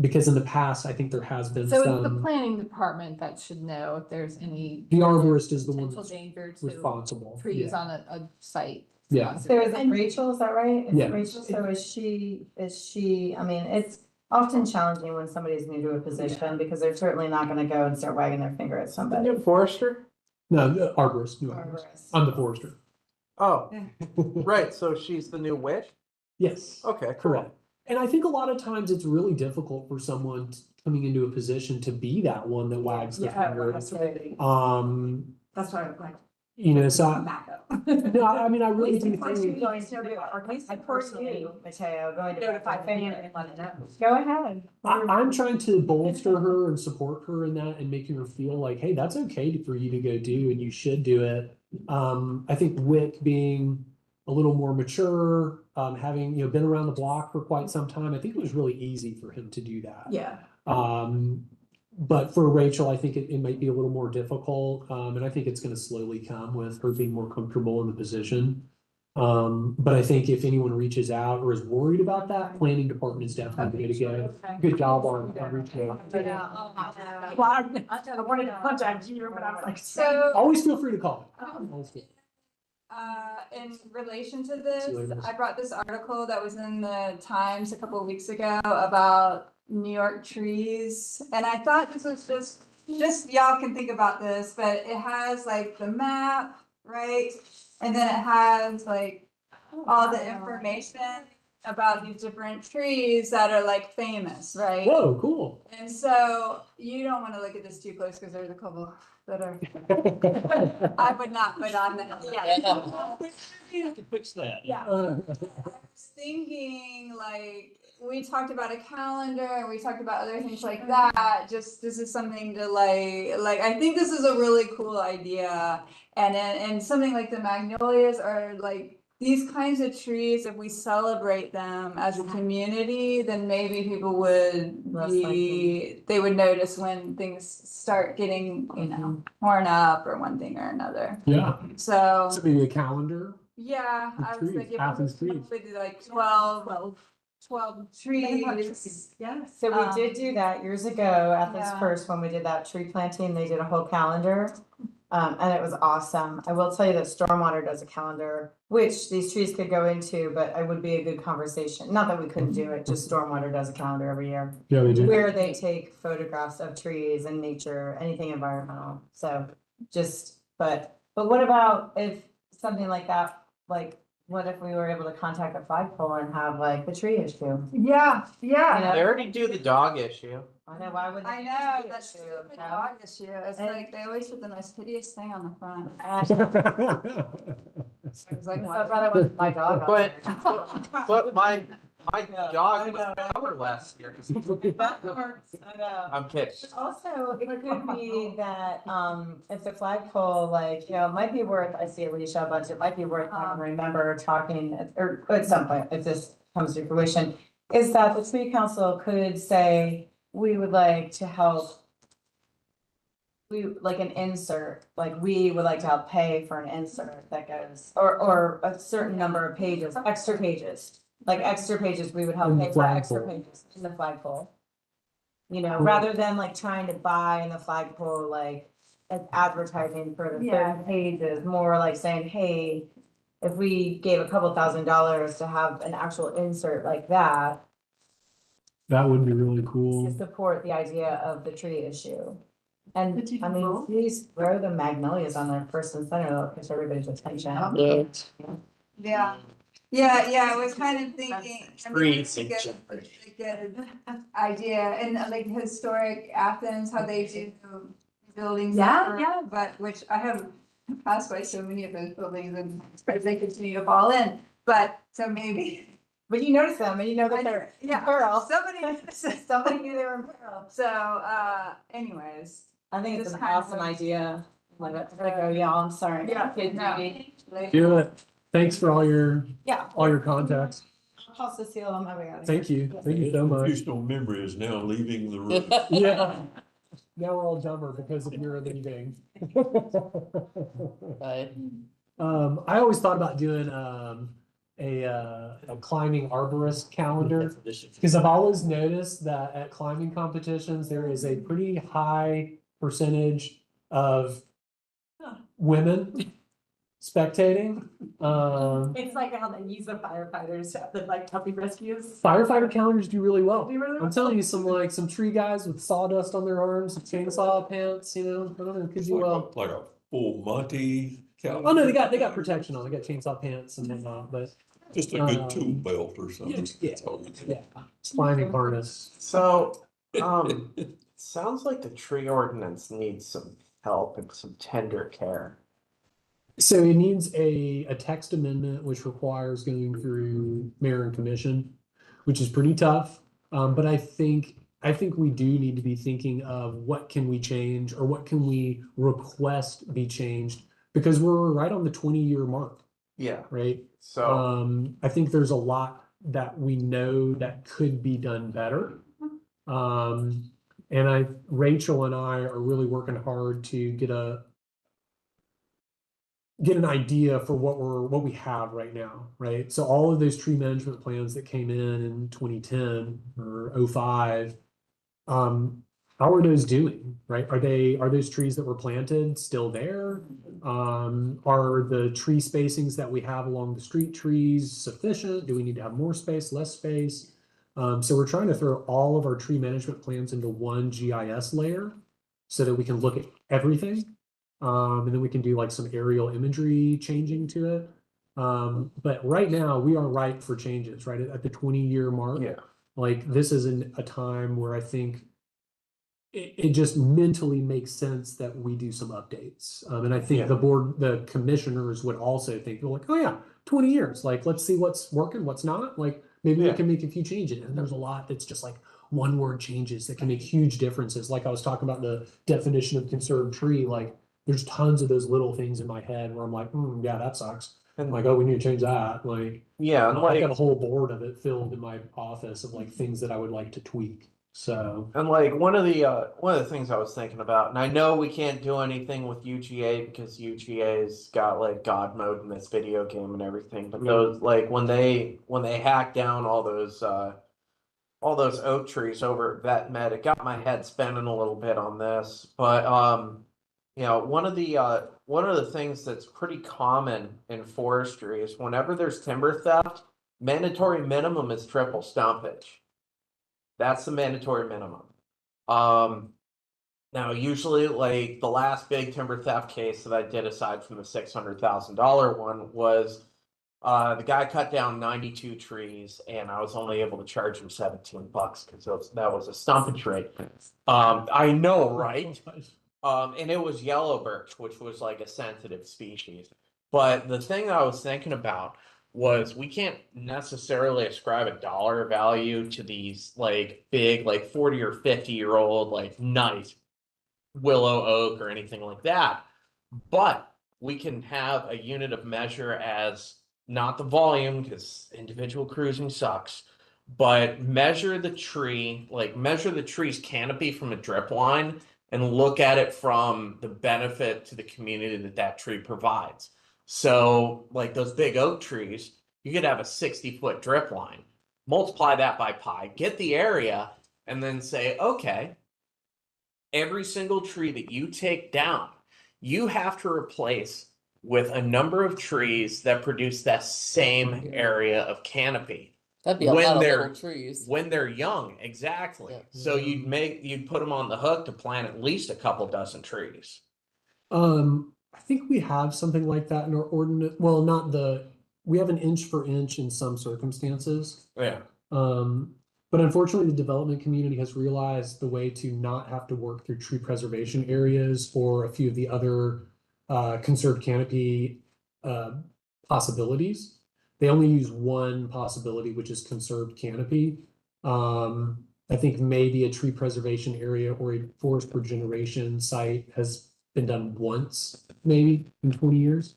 B: Because in the past, I think there has been
H: So it's the
B: some,
H: planning department that should know if there's any.
B: the arborist is the one
H: potential
B: that's
H: danger to
B: responsible.
H: trees
B: Yeah.
H: on a site.
B: Yeah.
E: So is it Rachel, is that right? Is
B: Yeah.
E: it Rachel? So is she, I mean, it's often challenging when somebody's new to a position because they're certainly not gonna go and start wagging their finger at
A: The
E: somebody.
A: new forester?
B: No, the arborist, new arborist.
E: Arborist.
B: I'm the forester.
A: Oh, right, so she's the new witch?
B: Yes.
A: Okay, cool.
B: Correct. And I think a lot of times it's really difficult for someone coming into a position to be that one that wags the finger.
D: Absolutely. That's why I'm like.
B: So
D: Back up.
B: no, I mean, I really do
E: Are you
B: think,
E: going to, I personally, Mateo, going to
D: Notify
E: notify
D: family
E: family?
D: and let it know.
E: Go ahead.
B: I'm trying to bolster her and support her in that and making her feel like, hey, that's okay for you to go do and you should do it. I think Wick being a little more mature, having, been around the block for quite some time, I think it was really easy for him to do that.
D: Yeah.
B: But for Rachel, I think it might be a little more difficult, and I think it's gonna slowly come with her being more comfortable in the position. But I think if anyone reaches out or is worried about that, planning department is definitely the way to go. Good job on reaching out.
D: Well, I wanted to contact you, but I was like.
I: So,
B: Always feel free to call.
I: in relation to this,
B: See you later.
I: I brought this article that was in the Times a couple of weeks ago about New York trees. And I thought this was just y'all can think about this, but it has like the map, right? And then it has like all the information. about these different trees that are like famous, right?
B: Whoa, cool.
I: And so you don't want to look at this too close because there's a couple that are, I would not put on that.
G: You can fix that.
I: Yeah. I was thinking, like, we talked about a calendar and we talked about other things like that. Just, this is something to like, I think this is a really cool idea. And something like the magnolias are like, these kinds of trees, if we celebrate them as a community, then maybe people would they would notice when things start getting, you know, torn up or one thing or another.
B: Yeah.
I: So,
B: So maybe a calendar.
I: yeah,
B: With
I: I was
B: trees,
I: thinking
B: Athens trees.
I: probably like 12 trees.
D: Yeah.
E: So we did do that years ago at this
I: Yeah.
E: first, when we did that tree planting, they did a whole calendar. And it was awesome. I will tell you that Stormwater does a calendar, which these trees could go into, but it would be a good conversation. Not that we couldn't do it, just Stormwater does a calendar every year.
B: Yeah, they do.
E: Where they take photographs of trees and nature, anything environmental. So just, but what about if something like that, like, what if we were able to contact a flagpole and have like the tree issue?
I: Yeah, yeah.
E: You know?
J: They already do the dog issue.
E: I know, why would?
I: I
E: they
I: know,
E: do
I: that's
E: the
I: the
E: issue,
I: stupid
E: you know?
I: dog issue. It's
E: And-
I: like, they always put the most hideous thing on the front.
E: So
I: It's like,
E: I'd rather with my dog. out
J: But,
E: there.
J: but my
E: Yeah, I
J: dog
E: know.
J: was covered last year.
E: That hurts, I know.
J: I'm kidding.
E: Also, it could be that, if the flagpole, like, you know, it might be worth, I see Alicia a bunch, it might be worth, remember talking, or at some point, if this comes to fruition, is that the city council could say, we would like to help. We, like an insert, like we would like to help pay for an insert that goes, or a certain number of pages, extra pages. Like extra pages, we would help
B: In the
E: pay for extra
B: flagpole.
E: pages in the flagpole. You know,
B: Cool.
E: rather than like trying to buy in the flagpole, like advertising for the
I: Yeah.
E: 30 pages, more like saying, hey, if we gave a couple $1,000s to have an actual insert like that,
B: That would be really
E: to
B: cool.
E: support the idea of the tree issue. And
D: But you
E: I
D: can
E: mean,
D: vote.
E: please throw the magnolias on there first and center, though, because everybody's attention.
I: yeah. Yeah, I was kind of thinking, I mean, it's a
J: Trees.
I: good idea. And like historic Athens, how they do buildings.
D: Yeah,
I: up,
D: yeah.
I: But, which I have passed by so many of those buildings and they continue to fall in. But, so maybe.
E: But you notice them and you know that they're in peril.
I: Somebody noticed.
E: Somebody knew they were in peril.
I: So, anyways.
E: I think it's
I: Just
E: an
I: kind of
E: awesome
I: like-
E: idea. Like, I gotta go, y'all, I'm sorry.
I: Yeah,
E: Kids
I: no.
E: meeting.
B: Do it. Thanks for all your
E: Yeah.
B: contacts.
E: I'll call Cecile on my way out of here.
B: Thank you. Thank you so much.
F: Professional memory is now leaving the room.
B: Yeah. Now we're all dumber because of your leaving.
C: Right.
B: I always thought about doing a climbing arborist calendar, because I've always noticed that at climbing competitions, there is a pretty high percentage of women spectating.
D: It's like how they use the firefighters at the like puppy rescues.
B: Firefighter calendars do really well.
D: They really
B: I'm telling you, some tree guys with sawdust on their arms, chainsaw pants, you know, I don't know, could do well.
F: Like a full Monty calendar.
B: Oh no, they got protection on. They got chainsaw pants and whatnot, but
F: Just a good tool belt or something.
B: yeah.
F: That's all you need.
B: yeah, climbing harness.
J: So, sounds like the tree ordinance needs some help and some tender care.
B: So it needs a text amendment, which requires going through mayor and commission, which is pretty tough. But I think we do need to be thinking of what can we change or what can we request be changed, because we're right on the 20-year mark,
J: Yeah,
B: right?
J: so,
B: I think there's a lot that we know that could be done better. And Rachel and I are really working hard to get an idea for what we have right now, right? So all of those tree management plans that came in 2010 or 05, how are those doing, right? Are those trees that were planted still there? Are the tree spacings that we have along the street trees sufficient? Do we need to have more space, less space? So we're trying to throw all of our tree management plans into one GIS layer so that we can look at everything. And then we can do like some aerial imagery changing to it. But right now we are ripe for changes, right? At the 20-year mark.
J: Yeah.
B: Like this is a time where I think it just mentally makes sense that we do some updates. And I think
J: Yeah.
B: the commissioners would also think, well, like, oh yeah, 20 years, like, let's see what's working, what's not, like, maybe we
J: Yeah.
B: can make a few changes. And there's a lot that's just like one word changes that can make huge differences. Like I was talking about the definition of conserved tree, like there's tons of those little things in my head where I'm like, yeah, that sucks. I'm like, oh, we need to change that. Like,
J: Yeah, and
B: I've got a
J: like,
B: whole board of it filled in my office of like things that I would like to tweak. So
J: one of the things I was thinking about, and I know we can't do anything with UGA because UGA's got like God mode in this video game and everything. But those like when they hacked down all those oak trees over at Vet Med, it got my head spinning a little bit on this. But you know, one of the things that's pretty common in forestry is whenever there's timber theft, mandatory minimum is triple stumpage. That's the mandatory minimum. Now usually like the last big timber theft case that I did aside from the $600,000 one was the guy cut down 92 trees and I was only able to charge him $17 because that was a stumpage rate. I know, right? And it was yellow birch, which was like a sensitive species. But the thing I was thinking about was we can't necessarily ascribe a dollar value to these like big, like 40 or 50-year-old, like nice willow oak or anything like that. But we can have a unit of measure as not the volume because individual cruising sucks, but measure the tree, like measure the tree's canopy from a drip line and look at it from the benefit to the community that that tree provides. So, like those big oak trees, you could have a 60-foot drip line, multiply that by pi, get the area, and then say, okay, every single tree that you take down, you have to replace with a number of trees that produce that same area of canopy.
C: That'd be a lot of little trees.
J: When they're young, exactly.
C: Yeah.
J: So you'd put them on the hook to plant at least a couple dozen trees.
B: I think we have something like that in our ordinance. Well, we have an inch for inch in some circumstances.
J: Yeah.
B: But unfortunately, the development community has realized the way to not have to work through tree preservation areas or a few of the other conserved canopy possibilities. They only use one possibility, which is conserved canopy. I think maybe a tree preservation area or a forest regeneration site has been done once, maybe in 20 years.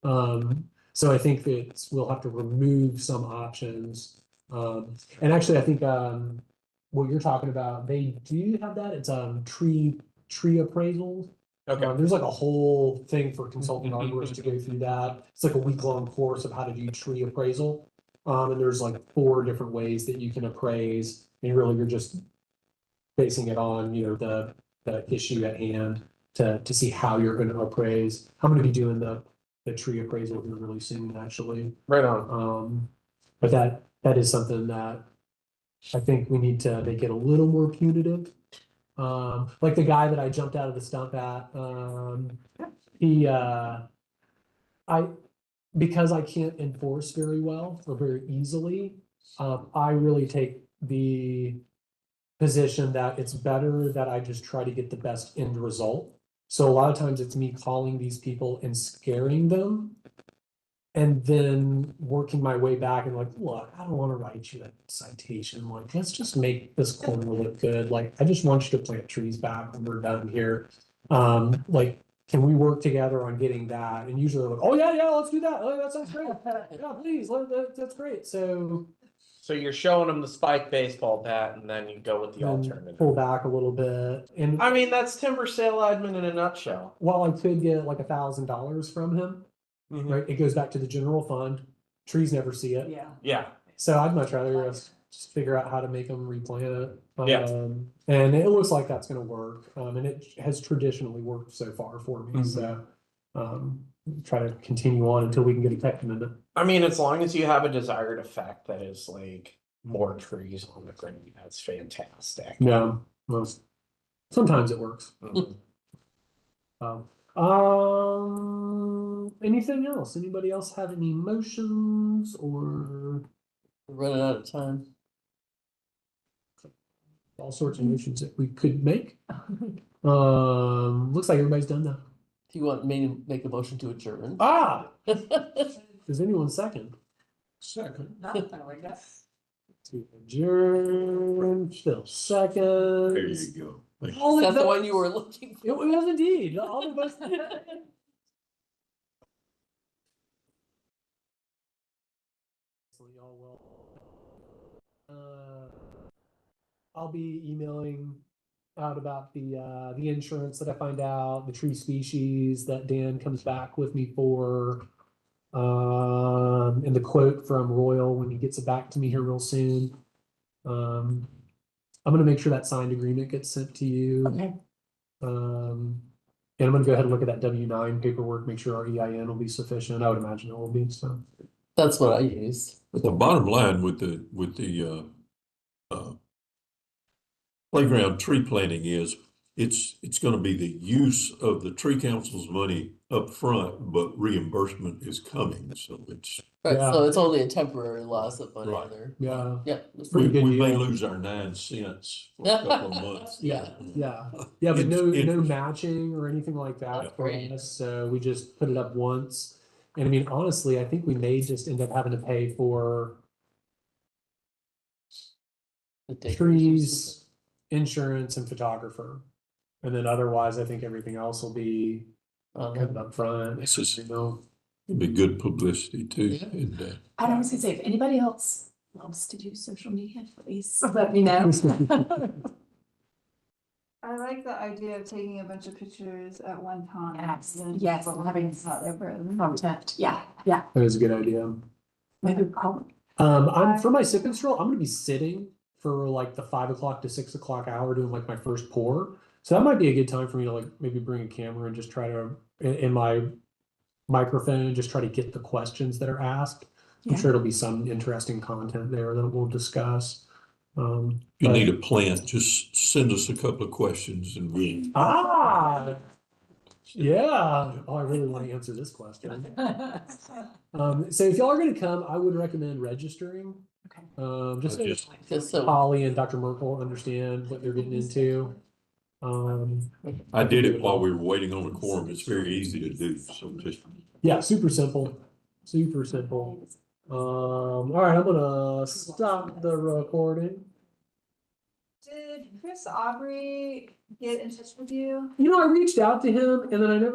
B: So I think that we'll have to remove some options. And actually, I think what you're talking about, they do have that. It's tree appraisal.
J: Okay.
B: There's like a whole thing for consulting arborists to go through that. It's like a week-long course of how to do tree appraisal. And there's like 4 different ways that you can appraise. And really, you're just basing it on, the issue at hand to see how you're going to appraise. I'm going to be doing the tree appraisal here really soon, actually.
J: Right on.
B: But that is something that I think we need to make it a little more punitive. Like the guy that I jumped out of the stump at, because I can't enforce very well or very easily, I really take the position that it's better that I just try to get the best end result. So a lot of times it's me calling these people and scaring them and then working my way back and like, look, I don't want to write you a citation. Like, let's just make this corner look good. Like, I just want you to plant trees back when we're done here. Like, can we work together on getting that? And usually they're like, oh yeah, let's do that. Oh, that sounds great. Yeah, please, that's great. So
J: you're showing them the spiked baseball bat and then you go with the alternative.
B: Pull back a little bit. And
J: I mean, that's timber sale admin in a nutshell.
B: while I could get like $1,000 from him, right? It goes back to the general fund. Trees never see it.
J: Yeah.
B: So I'd much rather just figure out how to make them replant it.
J: Yeah.
B: And it looks like that's going to work. And it has traditionally worked so far for me. So try to continue on until we can get a text amendment.
J: I mean, as long as you have a desired effect that is like more trees on the ground, that's fantastic.
B: Yeah. Well, sometimes it works.
J: Mhm.
B: Anything else? Anybody else have any motions or
C: We're running out of time.
B: all sorts of motions that we could make? Looks like everybody's done that.
C: Do you want me to make a motion to adjourn?
B: Ah, does anyone second?
F: Second.
B: To adjourn, Phil seconds.
F: There you go. Thank you.
B: All
C: Is
B: of
C: that the
B: those-
C: one you were looking
B: It
C: for?
B: was indeed. All of us. Y'all will. I'll be emailing out about the insurance that I find out, the tree species that Dan comes back with me for. And the quote from Royal when he gets it back to me here real soon. I'm gonna make sure that signed agreement gets sent to you.
C: Okay.
B: And I'm gonna go ahead and look at that W-9 paperwork, make sure our EIN will be sufficient. I would imagine it will be, so.
C: That's what I use.
F: But the bottom line with the playground tree planting is it's gonna be the use of the tree council's money up front, but reimbursement is coming, so it's.
C: Right,
B: Yeah.
C: so it's only a temporary loss of money
F: Right.
C: there.
B: Yeah,
C: Yeah.
F: We,
B: pretty good
F: we may
B: deal.
F: lose our 9 cents for a couple of months.
C: Yeah.
B: yeah, but no
F: Interest.
B: matching or anything like that.
C: That's
B: for
C: great.
B: us, so we just put it up once. And I mean, honestly, I think we may just end up having to pay for
C: The decorations.
B: trees, insurance, and photographer. And then otherwise, I think everything else will be kind of upfront.
F: This is-
B: You know,
F: It'd be good publicity too.
C: Yeah.
F: And,
D: And I was gonna say, if anybody else loves to do social media, please let me know.
I: I like the idea of taking a bunch of pictures at one time.
D: Yes, having content, yeah, yeah,
B: that is a good idea.
D: maybe call.
B: I'm for my sip and stroll, I'm gonna be sitting for like the 5 o'clock to 6 o'clock hour doing like my first pour. So that might be a good time for me to like maybe bring a camera and just try to in my microphone and just try to get the questions that are asked. I'm
D: Yeah.
B: sure it'll be some interesting content there that we'll discuss.
F: if you
B: But-
F: need a plant, just send us a couple of questions and we.
B: Yeah. Oh, I really want to answer this question. So if y'all are gonna come, I would recommend registering.
D: Okay.
B: Just so
C: Just so,
B: Holly and Dr. Merkel understand what they're getting into.
F: I did it while we were waiting on a quorum. It's very easy to do, so just.
B: Yeah, super simple, super simple. All right, I'm gonna stop the recording.
I: Did Chris Aubrey get in touch with you?
B: You know, I reached out to him and then I never